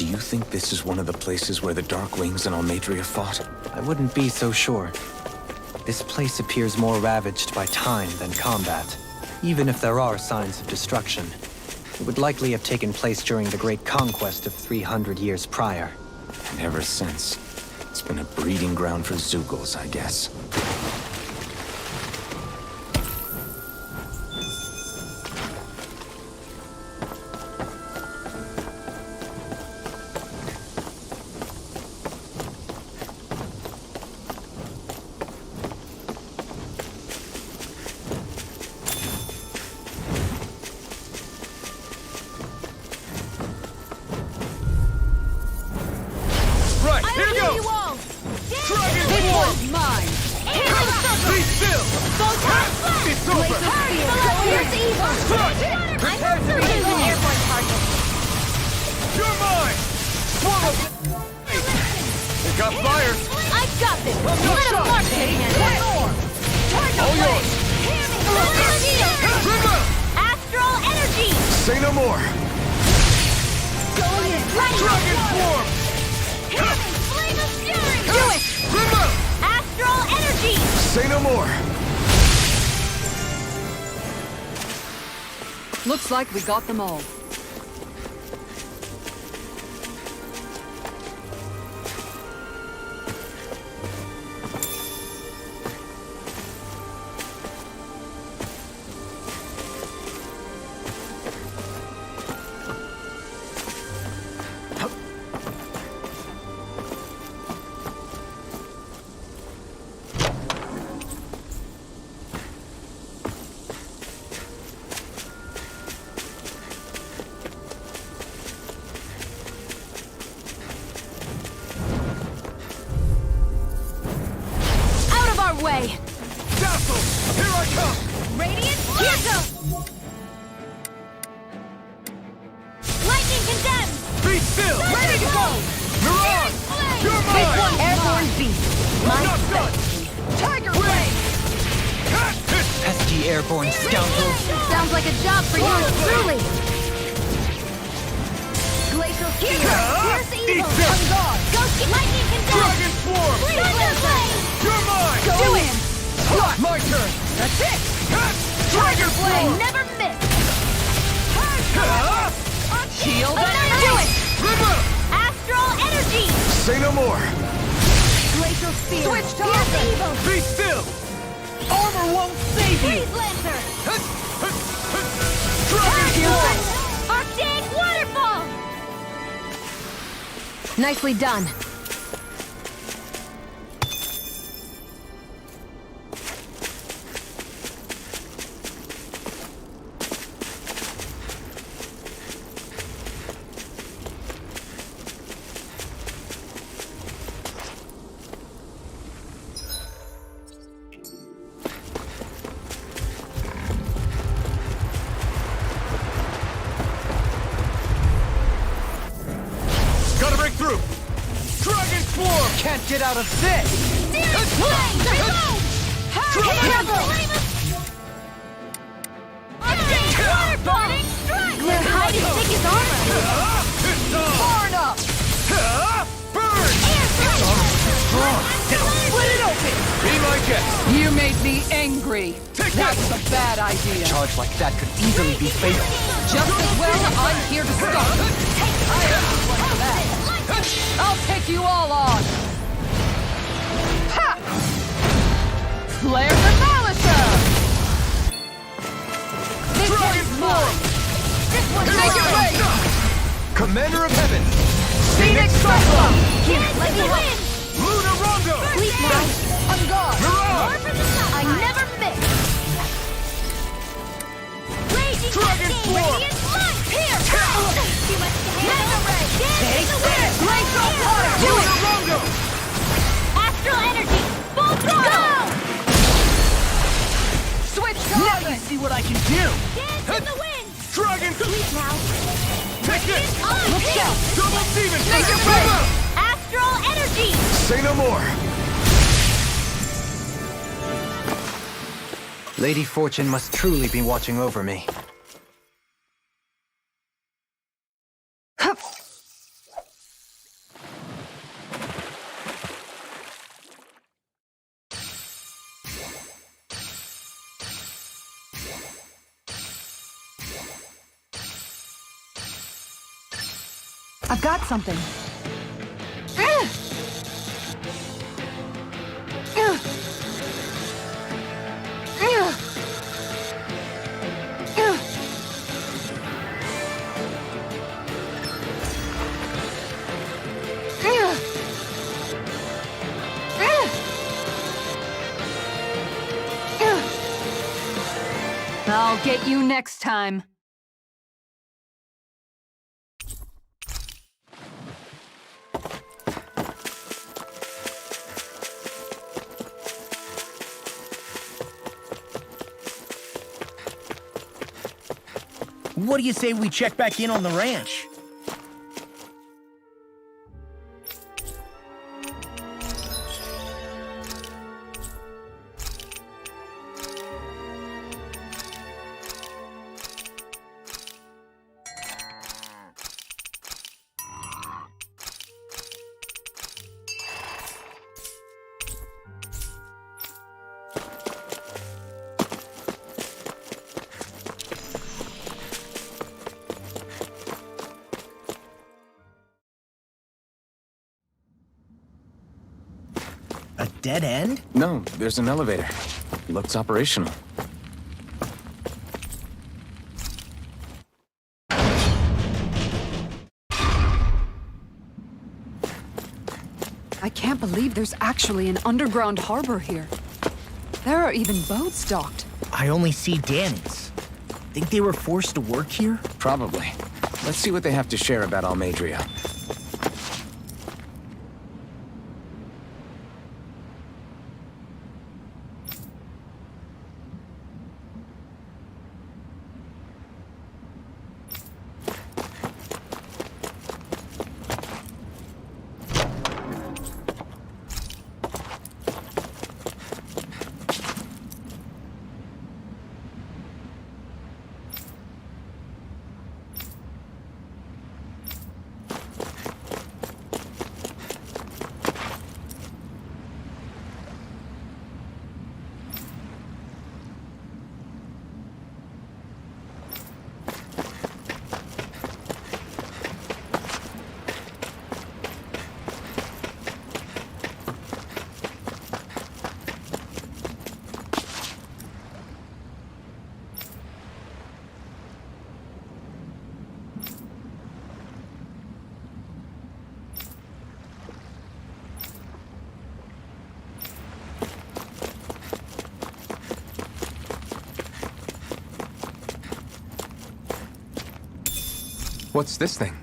S2: you think this is one of the places where the Dark Wings and Almeidrea fought?
S7: I wouldn't be so sure. This place appears more ravaged by time than combat. Even if there are signs of destruction, it would likely have taken place during the Great Conquest of 300 years prior.
S2: And ever since, it's been a breeding ground for Zeugles, I guess.
S9: Right, here goes! Dragon Form!
S5: Mine!
S9: Be still! It's over! You're mine! Swallow! It got fired!
S6: I got this!
S9: Well, no
S6: Let him
S9: shot.
S6: mark it!
S9: All yours! Trigger!
S6: Astral energy!
S2: Say no more!
S9: Dragon Form!
S6: Flame of fury!
S9: Do it! Trigger!
S6: Astral energy!
S2: Say no more!
S5: Looks like we got them all.
S6: Out of our way!
S9: Dazzle! Here I come!
S6: Radiant Kizo! Lightning condemned!
S9: Be still!
S6: Ready to go!
S9: Mirage! You're mine!
S6: Airborne beast!
S9: I'm not done!
S6: Tiger
S9: Wait! Catch this!
S7: Pesky airborne scoundrel!
S6: Sounds like a job for you truly! Glacial Spear! Pierce
S9: Eat
S6: evil!
S9: this!
S6: On guard! Ghost Lightning condemned!
S9: Dragon Swarm!
S6: Thunder Blade!
S9: You're mine!
S6: Do it!
S9: My turn!
S6: That's it!
S9: Catch!
S6: Tiger
S9: Dragon
S6: Blade!
S9: Swarm!
S6: Never miss!
S9: Shield!
S6: Do it!
S9: River!
S6: Astral energy!
S2: Say no more!
S6: Glacial Spear! Switch Pierce evil!
S9: Be still! Armor won't save you!
S6: Freeze Lancer!
S9: Dragon Swarm!
S6: Arctic Waterfall!
S1: Nicely done.
S9: Gotta break through! Dragon Swarm!
S7: Can't get out of this!
S6: We're hiding Sticky's armor!
S9: It's on!
S5: Far enough!
S9: Burn!
S5: Split it open!
S9: Be my guest!
S5: You made me angry.
S9: Take
S5: That
S9: this!
S5: was a bad idea.
S7: Charge like that could easily be fatal.
S5: Just as well, I'm here to stop it. I have one for that. I'll take you all on. Ha! Flare the Demolisher! This
S9: Dragon
S5: one's mine. This one's
S9: Here I
S5: mine.
S9: come!
S2: Commander of Heaven!
S5: Phoenix Cyclone!
S6: Here, let me help!
S9: Luna Rondo!
S6: Sleep now!
S5: On guard!
S9: Mirage!
S6: I never miss! Raging
S9: Dragon
S6: Cascade!
S9: Swarm!
S6: Radiant Light! Here! Too much to handle! Mega Ray! Take this!
S5: Glacial Water! Do
S9: Luna
S5: it!
S9: Rondo!
S6: Astral Energy! Full throttle!
S5: Switch
S3: Now you
S5: target!
S3: see what I can do!
S6: Dance in the wind!
S9: Dragon!
S6: Sleep now!
S9: Take this!
S5: Look out!
S9: Double Demon!
S5: Make it rain!
S6: Astral Energy!
S2: Say no more!
S7: Lady Fortune must truly be watching over me.
S5: I've got something. I'll get you next time.
S3: What do you say we check back in on the ranch? A dead end?
S2: No, there's an elevator. Looks operational.
S5: I can't believe there's actually an underground harbor here. There are even boats docked.
S3: I only see Danans. Think they were forced to work here?
S2: Probably. Let's see what they have to share about Almadria. What's this thing?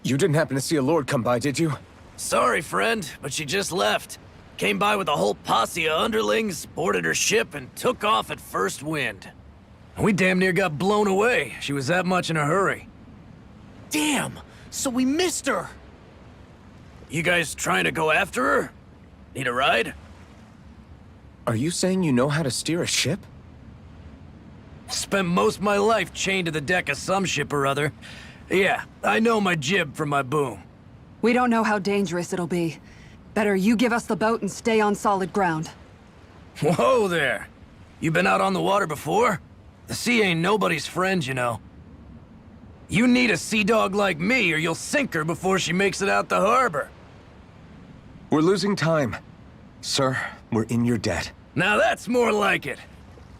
S2: You didn't happen to see a lord come by, did you?
S10: Sorry, friend, but she just left. Came by with a whole posse of underlings, boarded her ship, and took off at first wind. We damn near got blown away. She was that much in a hurry.
S3: Damn! So we missed her!
S10: You guys trying to go after her? Need a ride?
S2: Are you saying you know how to steer a ship?
S10: Spent most of my life chained to the deck of some ship or other. Yeah, I know my jib from my boom.
S5: We don't know how dangerous it'll be. Better you give us the boat and stay on solid ground.
S10: Whoa there! You been out on the water before? The sea ain't nobody's friend, you know. You need a sea dog like me or you'll sink her before she makes it out the harbor.
S2: We're losing time. Sir, we're in your debt.
S10: Now that's more like it.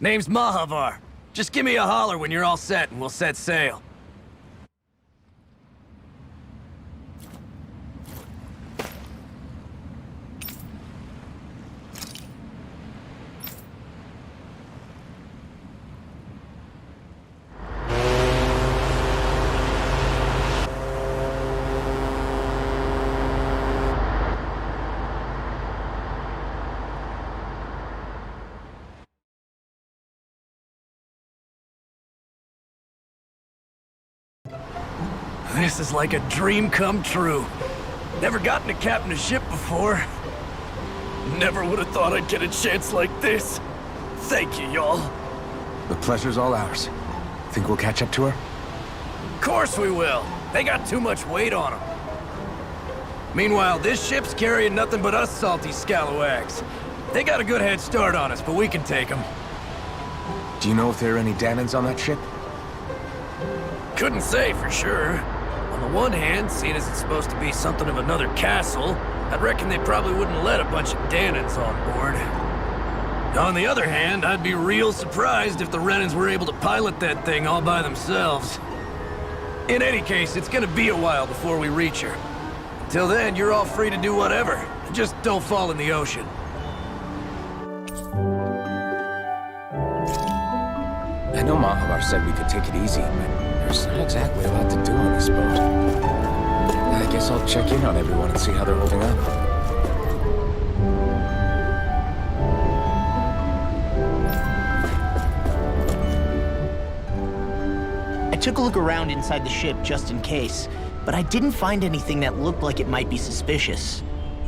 S10: Name's Mahavar. Just give me a holler when you're all set and we'll set sail. This is like a dream come true. Never gotten to captain a ship before. Never would have thought I'd get a chance like this. Thank you, y'all.
S2: The pleasure's all ours. Think we'll catch up to her?
S10: Of course we will. They got too much weight on them. Meanwhile, this ship's carrying nothing but us salty scalawags. They got a good head start on us, but we can take them.
S2: Do you know if there are any Danans on that ship?
S10: Couldn't say for sure. On the one hand, seeing as it's supposed to be something of another castle, I'd reckon they probably wouldn't let a bunch of Danans on board. On the other hand, I'd be real surprised if the Renans were able to pilot that thing all by themselves. In any case, it's gonna be a while before we reach her. Till then, you're all free to do whatever. Just don't fall in the ocean.
S2: I know Mahalar said we could take it easy, but there's not exactly a lot to do on this boat. I guess I'll check in on everyone and see how they're holding up.
S3: I took a look around inside the ship just in case, but I didn't find anything that looked like it might be suspicious.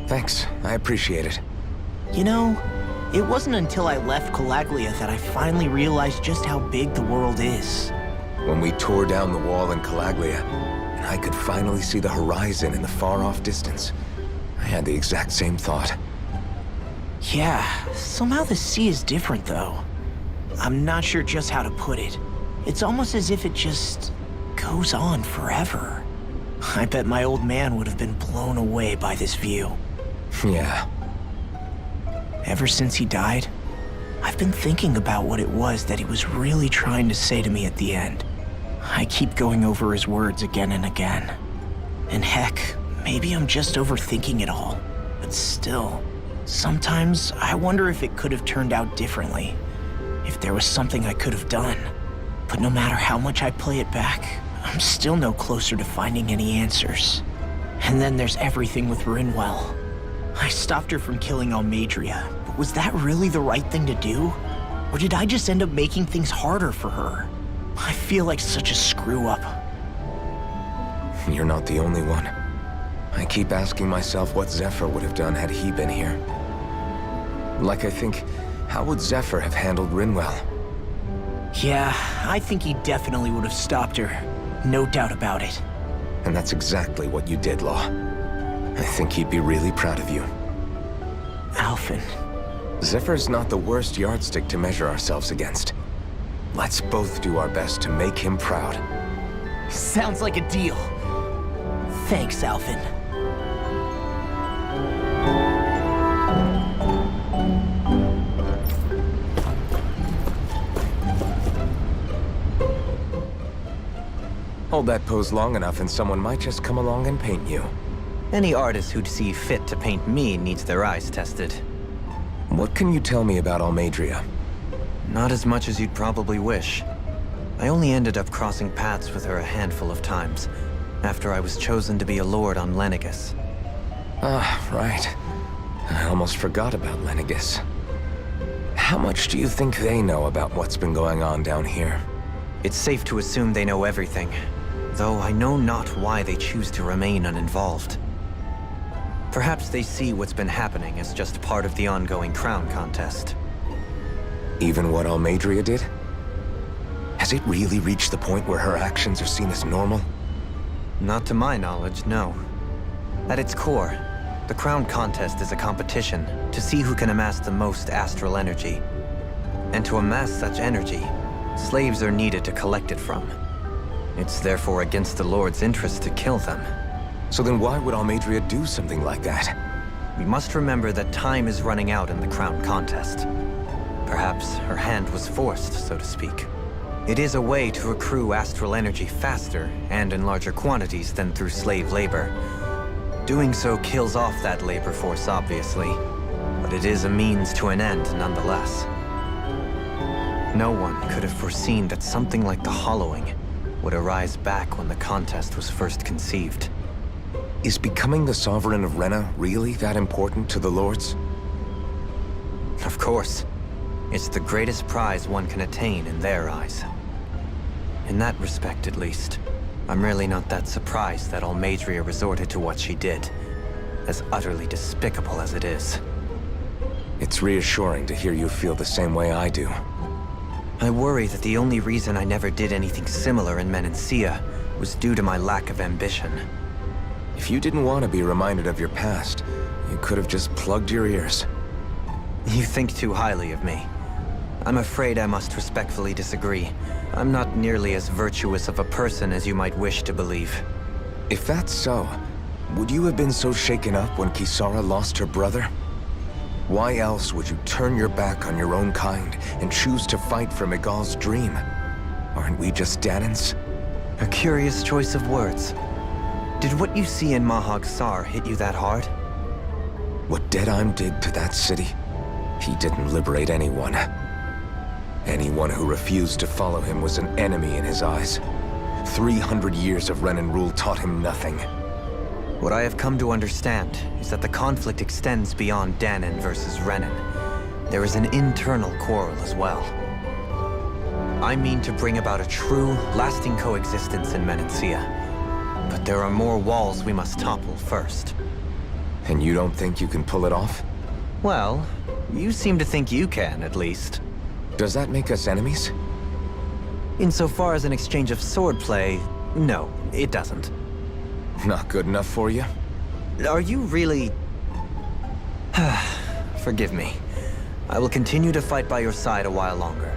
S2: Thanks, I appreciate it.
S3: You know, it wasn't until I left Calaglia that I finally realized just how big the world is.
S2: When we tore down the wall in Calaglia, and I could finally see the horizon in the far-off distance, I had the exact same thought.
S3: Yeah, somehow the sea is different though. I'm not sure just how to put it. It's almost as if it just goes on forever. I bet my old man would have been blown away by this view.
S2: Yeah.
S3: Ever since he died, I've been thinking about what it was that he was really trying to say to me at the end. I keep going over his words again and again. And heck, maybe I'm just overthinking it all. But still, sometimes I wonder if it could have turned out differently. If there was something I could have done. But no matter how much I play it back, I'm still no closer to finding any answers. And then there's everything with Rinwell. I stopped her from killing Almadria, but was that really the right thing to do? Or did I just end up making things harder for her? I feel like such a screw-up.
S2: You're not the only one. I keep asking myself what Zephyr would have done had he been here. Like I think, how would Zephyr have handled Rinwell?
S3: Yeah, I think he definitely would have stopped her. No doubt about it.
S2: And that's exactly what you did, Law. I think he'd be really proud of you.
S3: Alphen.
S2: Zephyr's not the worst yardstick to measure ourselves against. Let's both do our best to make him proud.
S3: Sounds like a deal. Thanks, Alphen.
S2: Hold that pose long enough and someone might just come along and paint you.
S7: Any artist who'd see fit to paint me needs their eyes tested.
S2: What can you tell me about Almadria?
S7: Not as much as you'd probably wish. I only ended up crossing paths with her a handful of times, after I was chosen to be a lord on Lenegis.
S2: Ah, right. I almost forgot about Lenegis. How much do you think they know about what's been going on down here?
S7: It's safe to assume they know everything, though I know not why they choose to remain uninvolved. Perhaps they see what's been happening as just part of the ongoing crown contest.
S2: Even what Almadria did? Has it really reached the point where her actions are seen as normal?
S7: Not to my knowledge, no. At its core, the crown contest is a competition to see who can amass the most astral energy. And to amass such energy, slaves are needed to collect it from. It's therefore against the Lord's interest to kill them.
S2: So then why would Almadria do something like that?
S7: We must remember that time is running out in the crown contest. Perhaps her hand was forced, so to speak. It is a way to accrue astral energy faster and in larger quantities than through slave labor. Doing so kills off that labor force, obviously, but it is a means to an end nonetheless. No one could have foreseen that something like the Hollowing would arise back when the contest was first conceived.
S2: Is becoming the Sovereign of Renna really that important to the Lords?
S7: Of course. It's the greatest prize one can attain in their eyes. In that respect, at least, I'm really not that surprised that Almadria resorted to what she did, as utterly despicable as it is.
S2: It's reassuring to hear you feel the same way I do.
S7: I worry that the only reason I never did anything similar in Menancia was due to my lack of ambition.
S2: If you didn't want to be reminded of your past, you could have just plugged your ears.
S7: You think too highly of me. I'm afraid I must respectfully disagree. I'm not nearly as virtuous of a person as you might wish to believe.
S2: If that's so, would you have been so shaken up when Kisara lost her brother? Why else would you turn your back on your own kind and choose to fight for Miguel's dream? Aren't we just Danans?
S7: A curious choice of words. Did what you see in Mahag Sar hit you that hard?
S2: What Deadheim did to that city, he didn't liberate anyone. Anyone who refused to follow him was an enemy in his eyes. 300 years of Renan rule taught him nothing.
S7: What I have come to understand is that the conflict extends beyond Danan versus Renan. There is an internal quarrel as well. I mean to bring about a true, lasting coexistence in Menancia. But there are more walls we must topple first.
S2: And you don't think you can pull it off?
S7: Well, you seem to think you can, at least.
S2: Does that make us enemies?
S7: Insofar as an exchange of swordplay, no, it doesn't.
S2: Not good enough for you?
S7: Are you really... Forgive me. I will continue to fight by your side a while longer.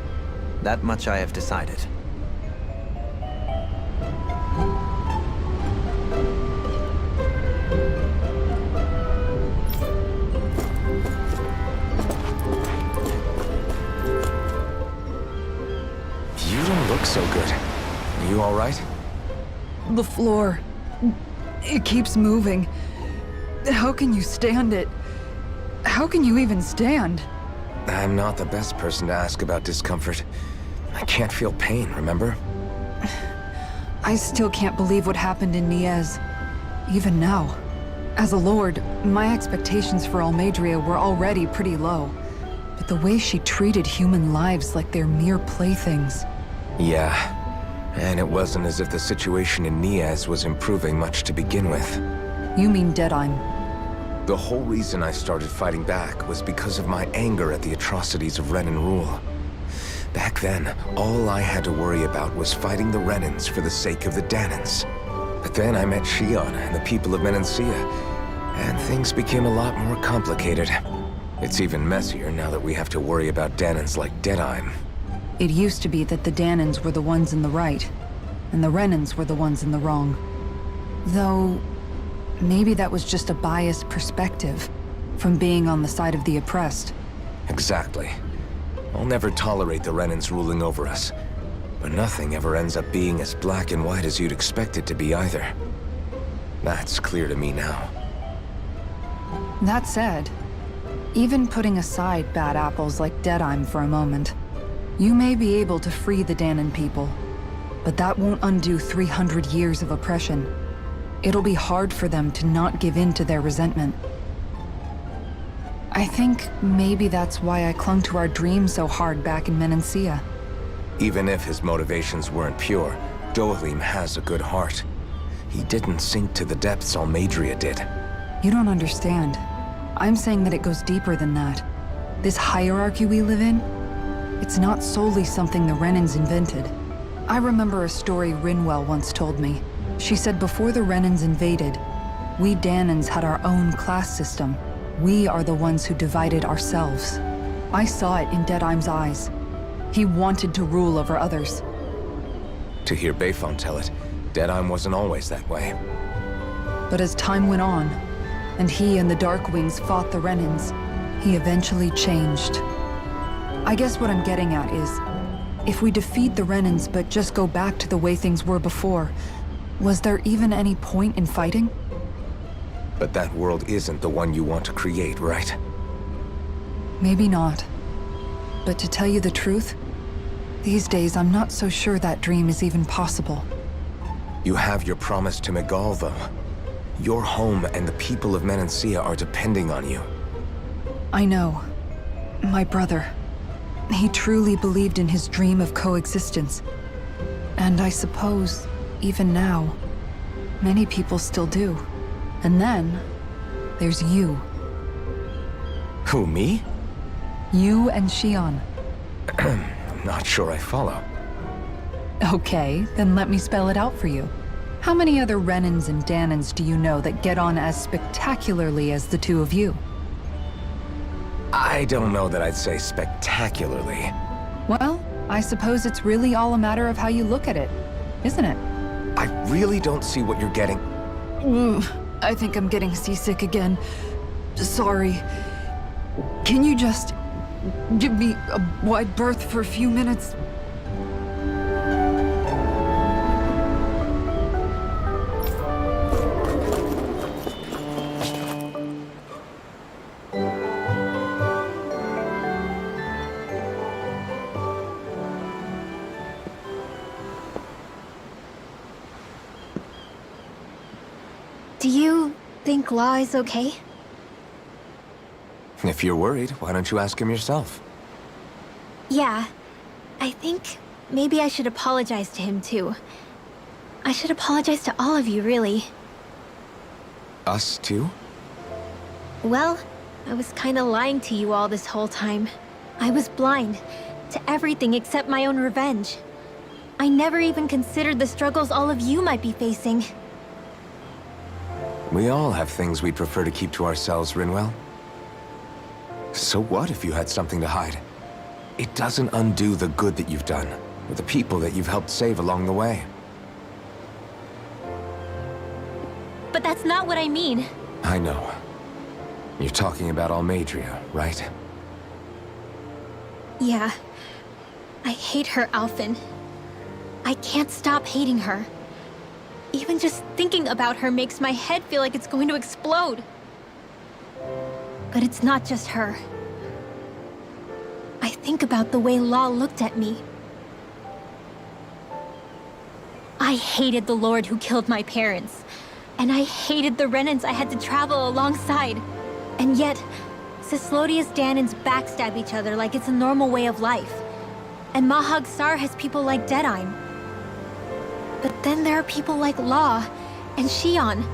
S7: That much I have decided.
S2: You don't look so good. You all right?
S5: The floor. It keeps moving. How can you stand it? How can you even stand?
S2: I'm not the best person to ask about discomfort. I can't feel pain, remember?
S5: I still can't believe what happened in Niez. Even now. As a lord, my expectations for Almeidrea were already pretty low. But the way she treated human lives like they're mere playthings.
S2: Yeah. And it wasn't as if the situation in Niez was improving much to begin with.
S5: You mean Deadheim?
S2: The whole reason I started fighting back was because of my anger at the atrocities of Renan rule. Back then, all I had to worry about was fighting the Renans for the sake of the Danans. But then I met Shion and the people of Menancia, and things became a lot more complicated. It's even messier now that we have to worry about Danans like Deadheim.
S5: It used to be that the Danans were the ones in the right, and the Renans were the ones in the wrong. Though, maybe that was just a biased perspective from being on the side of the oppressed.
S2: Exactly. I'll never tolerate the Renans ruling over us. But nothing ever ends up being as black and white as you'd expect it to be either. That's clear to me now.
S5: That said, even putting aside bad apples like Deadheim for a moment, you may be able to free the Danan people, but that won't undo 300 years of oppression. It'll be hard for them to not give in to their resentment. I think maybe that's why I clung to our dream so hard back in Menancia.
S2: Even if his motivations weren't pure, Dohalim has a good heart. He didn't sink to the depths Almeidrea did.
S5: You don't understand. I'm saying that it goes deeper than that. This hierarchy we live in, it's not solely something the Renans invented. I remember a story Rinwell once told me. She said before the Renans invaded, we Danans had our own class system. We are the ones who divided ourselves. I saw it in Deadheim's eyes. He wanted to rule over others.
S2: To hear Bayfon tell it, Deadheim wasn't always that way.
S5: But as time went on, and he and the Darkwings fought the Renans, he eventually changed. I guess what I'm getting at is, if we defeat the Renans but just go back to the way things were before, was there even any point in fighting?
S2: But that world isn't the one you want to create, right?
S5: Maybe not. But to tell you the truth, these days I'm not so sure that dream is even possible.
S2: You have your promise to Miguel, though. Your home and the people of Menancia are depending on you.
S5: I know. My brother. He truly believed in his dream of coexistence. And I suppose, even now, many people still do. And then, there's you.
S2: Who, me?
S5: You and Shion.
S2: I'm not sure I follow.
S5: Okay, then let me spell it out for you. How many other Renans and Danans do you know that get on as spectacularly as the two of you?
S2: I don't know that I'd say spectacularly.
S5: I suppose it's really all a matter of how you look at it, isn't it?
S2: I really don't see what you're getting.
S5: I think I'm getting seasick again. Sorry. Can you just give me a wide berth for a few minutes?
S6: Do you think Law is okay?
S2: If you're worried, why don't you ask him yourself?
S6: Yeah. I think maybe I should apologize to him too. I should apologize to all of you, really.
S2: Us too?
S6: Well, I was kinda lying to you all this whole time. I was blind to everything except my own revenge. I never even considered the struggles all of you might be facing.
S2: We all have things we'd prefer to keep to ourselves, Rinwell. So what if you had something to hide? It doesn't undo the good that you've done, or the people that you've helped save along the way.
S6: But that's not what I mean.
S2: I know. You're talking about Almeidrea, right?
S6: Yeah. I hate her, Alphen. I can't stop hating her. Even just thinking about her makes my head feel like it's going to explode. But it's not just her. I think about the way Law looked at me. I hated the Lord who killed my parents. And I hated the Renans I had to travel alongside. And yet, Cyslodius Danans backstab each other like it's a normal way of life. And Mahag Sar has people like Deadime. But then there are people like Law and Shion.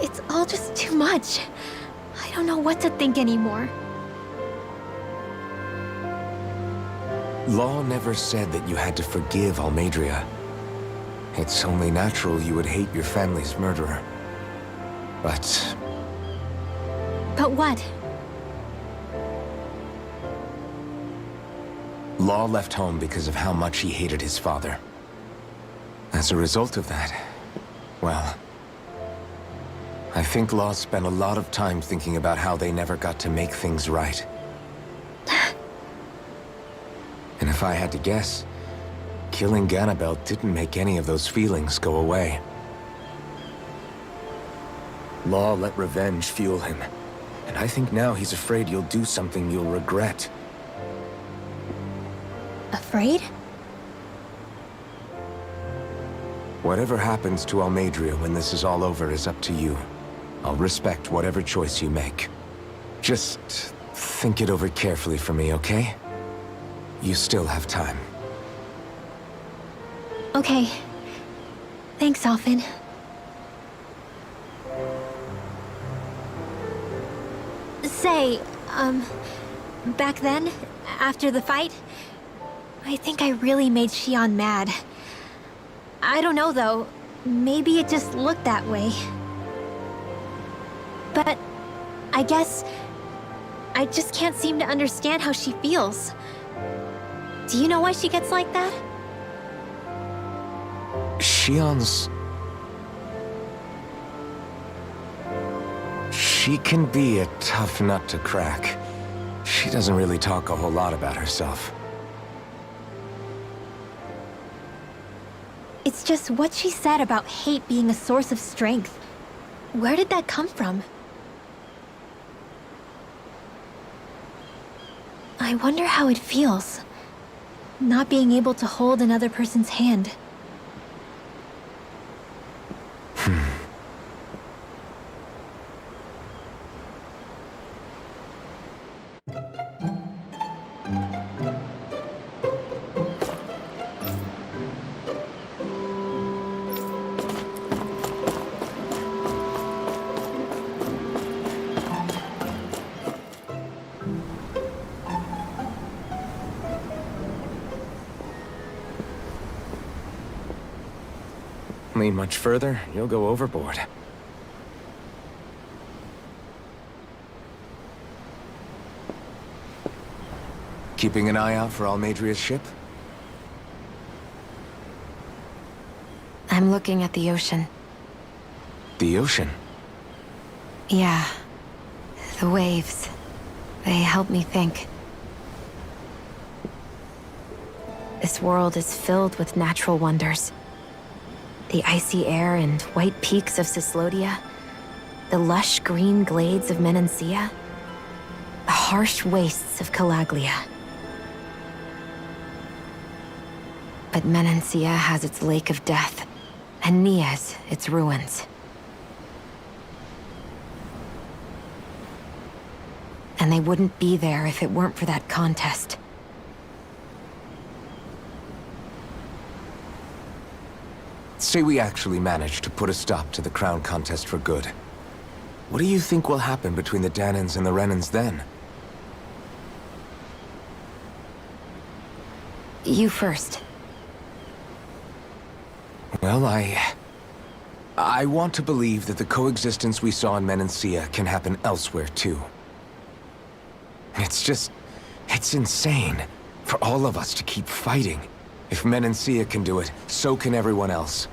S6: It's all just too much. I don't know what to think anymore.
S2: Law never said that you had to forgive Almeidrea. It's only natural you would hate your family's murderer. But
S6: But what?
S2: Law left home because of how much he hated his father. As a result of that, well, I think Law spent a lot of time thinking about how they never got to make things right. And if I had to guess, killing Ganabel didn't make any of those feelings go away. Law let revenge fuel him, and I think now he's afraid you'll do something you'll regret.
S6: Afraid?
S2: Whatever happens to Almeidrea when this is all over is up to you. I'll respect whatever choice you make. Just think it over carefully for me, okay? You still have time.
S6: Okay. Thanks, Alphen. Say, back then, after the fight, I think I really made Shion mad. I don't know, though. Maybe it just looked that way. But I guess I just can't seem to understand how she feels. Do you know why she gets like that?
S2: Shion's... She can be a tough nut to crack. She doesn't really talk a whole lot about herself.
S6: It's just what she said about hate being a source of strength. Where did that come from? I wonder how it feels, not being able to hold another person's hand.
S2: Lean much further, you'll go overboard. Keeping an eye out for Almeidrea's ship?
S1: I'm looking at the ocean.
S2: The ocean?
S1: Yeah. The waves. They help me think. This world is filled with natural wonders. The icy air and white peaks of Cyslodia, the lush green glades of Menancia, the harsh wastes of Calaglia. But Menancia has its Lake of Death, and Nias its ruins. And they wouldn't be there if it weren't for that contest.
S2: Say we actually managed to put a stop to the crown contest for good. What do you think will happen between the Dahnans and the Renans then?
S1: You first.
S2: Well, I want to believe that the coexistence we saw in Menancia can happen elsewhere, too. It's insane for all of us to keep fighting. If Menancia can do it, so can everyone else.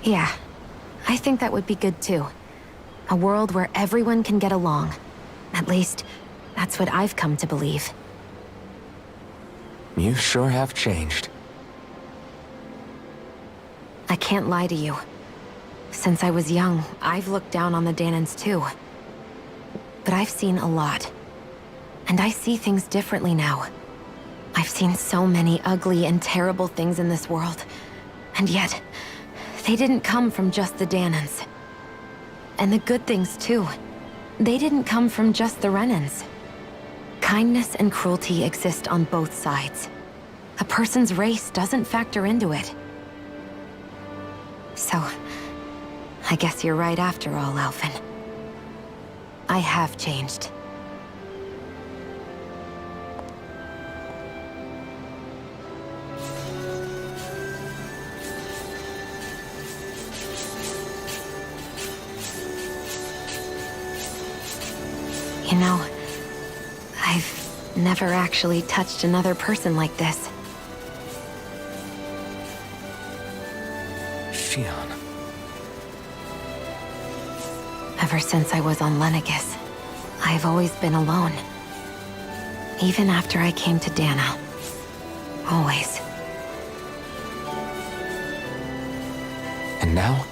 S1: Yeah, I think that would be good too. A world where everyone can get along. At least, that's what I've come to believe.
S2: You sure have changed.
S1: I can't lie to you. Since I was young, I've looked down on the Dahnans too. But I've seen a lot. And I see things differently now. I've seen so many ugly and terrible things in this world. And yet, they didn't come from just the Dahnans. And the good things too. They didn't come from just the Renans. Kindness and cruelty exist on both sides. A person's race doesn't factor into it. So, I guess you're right after all, Alphen. I have changed. You know, I've never actually touched another person like this.
S2: Shionne.
S1: Ever since I was on Lenegis, I've always been alone. Even after I came to Dahna. Always.
S2: And now?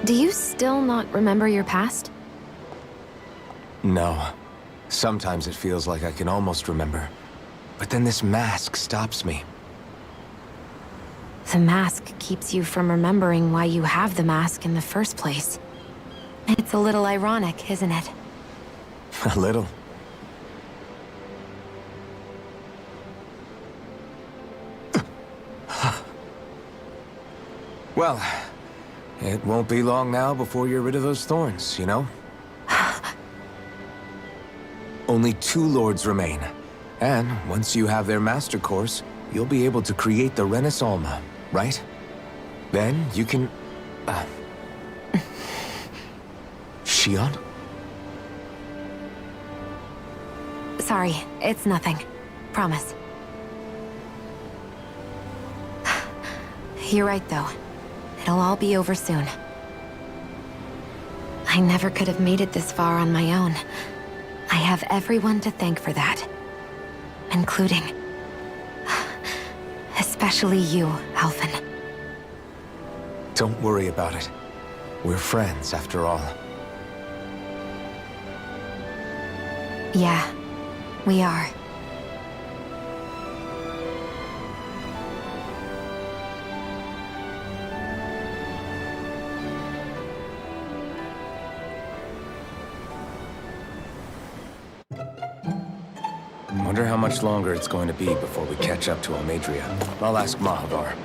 S1: Do you still not remember your past?
S2: No. Sometimes it feels like I can almost remember. But then this mask stops me.
S1: The mask keeps you from remembering why you have the mask in the first place. It's a little ironic, isn't it?
S2: A little. Well, it won't be long now before you're rid of those thorns, you know? Only 2 lords remain. And once you have their master course, you'll be able to create the Renis Alma, right? Then you can... Shionne?
S1: Sorry, it's nothing. Promise. You're right, though. It'll all be over soon. I never could have made it this far on my own. I have everyone to thank for that. Including... especially you, Alphen.
S2: Don't worry about it. We're friends, after all.
S1: Yeah, we are.
S2: Wonder how much longer it's going to be before we catch up to Almeidrea. I'll ask Mahavar.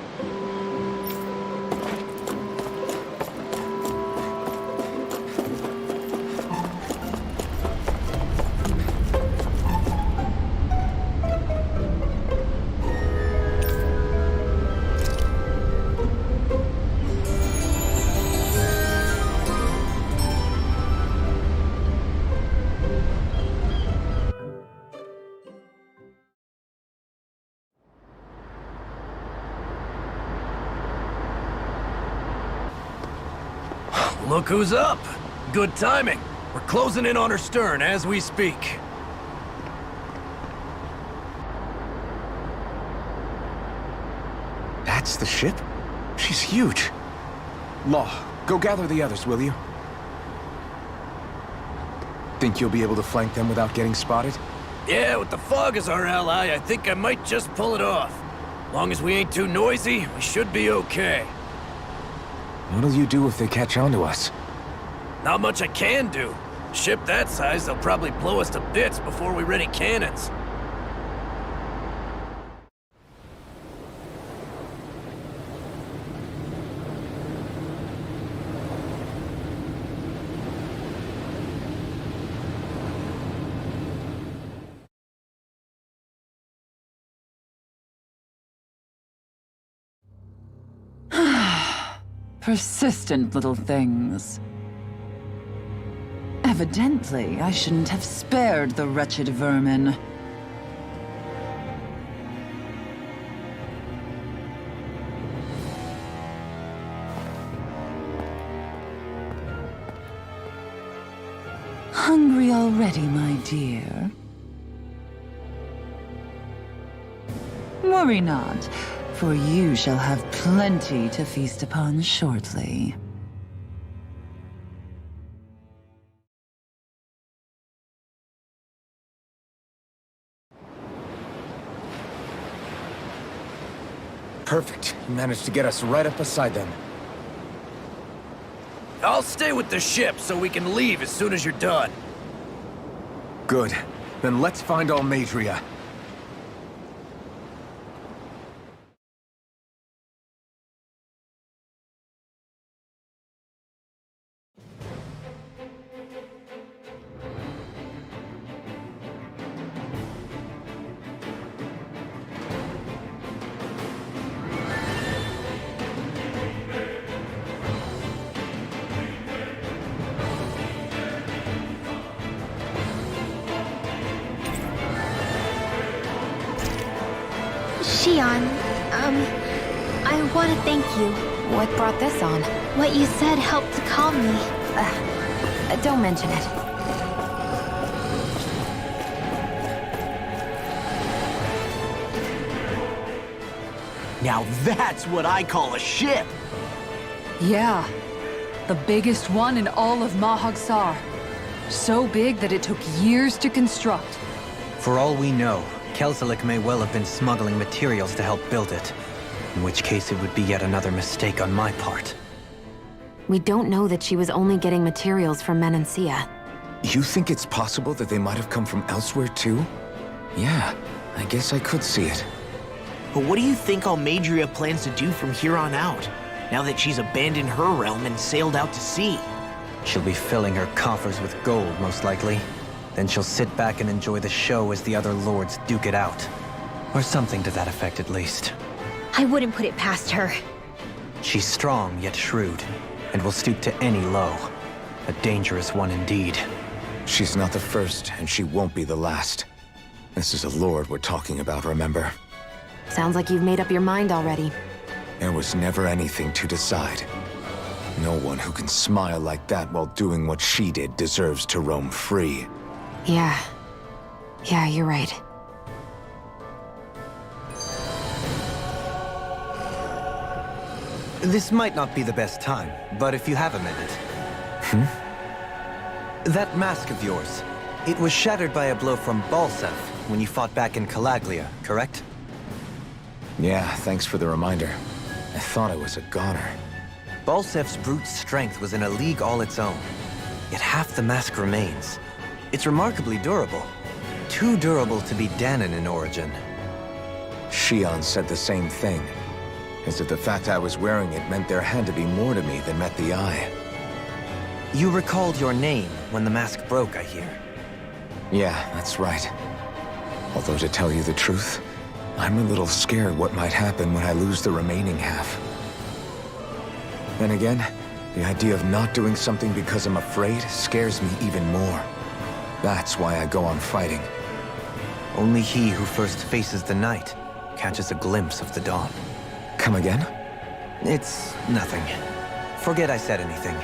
S10: Look who's up! Good timing. We're closing in on her stern as we speak.
S2: That's the ship? She's huge. Law, go gather the others, will you? Think you'll be able to flank them without getting spotted?
S10: Yeah, with the fog as our ally, I think I might just pull it off. Long as we ain't too noisy, we should be okay.
S2: What'll you do if they catch on to us?
S10: Not much I can do. Ship that size, they'll probably blow us to bits before we ready cannons.
S8: Persistent little things. Evidently, I shouldn't have spared the wretched vermin. Hungry already, my dear? Worry not, for you shall have plenty to feast upon shortly.
S2: Perfect. You managed to get us right up beside them.
S10: I'll stay with the ship so we can leave as soon as you're done.
S2: Good. Then let's find Almadria.
S6: Shion, I want to thank you.
S1: What brought this on?
S6: What you said helped to calm me.
S1: Don't mention it.
S3: Now that's what I call a ship!
S5: Yeah. The biggest one in all of Mahag-Sar. So big that it took years to construct.
S7: For all we know, Kelzelik may well have been smuggling materials to help build it. In which case it would be yet another mistake on my part.
S1: We don't know that she was only getting materials from Menancia.
S2: You think it's possible that they might have come from elsewhere too? Yeah, I guess I could see it.
S3: But what do you think Almadria plans to do from here on out, now that she's abandoned her realm and sailed out to sea?
S7: She'll be filling her coffers with gold, most likely. Then she'll sit back and enjoy the show as the other lords duke it out. Or something to that effect, at least.
S6: I wouldn't put it past her.
S7: She's strong, yet shrewd, and will stoop to any low. A dangerous one indeed.
S2: She's not the first, and she won't be the last. This is a lord we're talking about, remember?
S1: Sounds like you've made up your mind already.
S2: There was never anything to decide. No one who can smile like that while doing what she did deserves to roam free.
S1: Yeah, you're right.
S7: This might not be the best time, but if you have a minute... That mask of yours, it was shattered by a blow from Balsef when you fought back in Calaglia, correct?
S2: Yeah, thanks for the reminder. I thought I was a goner.
S7: Balsef's brute strength was in a league all its own. Yet half the mask remains. It's remarkably durable. Too durable to be Dahnan in origin.
S2: Shion said the same thing. As if the fact I was wearing it meant there had to be more to me than met the eye.
S7: You recalled your name when the mask broke, I hear.
S2: Yeah, that's right. Although to tell you the truth, I'm a little scared what might happen when I lose the remaining half. Then again, the idea of not doing something because I'm afraid scares me even more. That's why I go on fighting.
S7: Only he who first faces the night catches a glimpse of the dawn.
S2: Come again?
S7: It's nothing. Forget I said anything.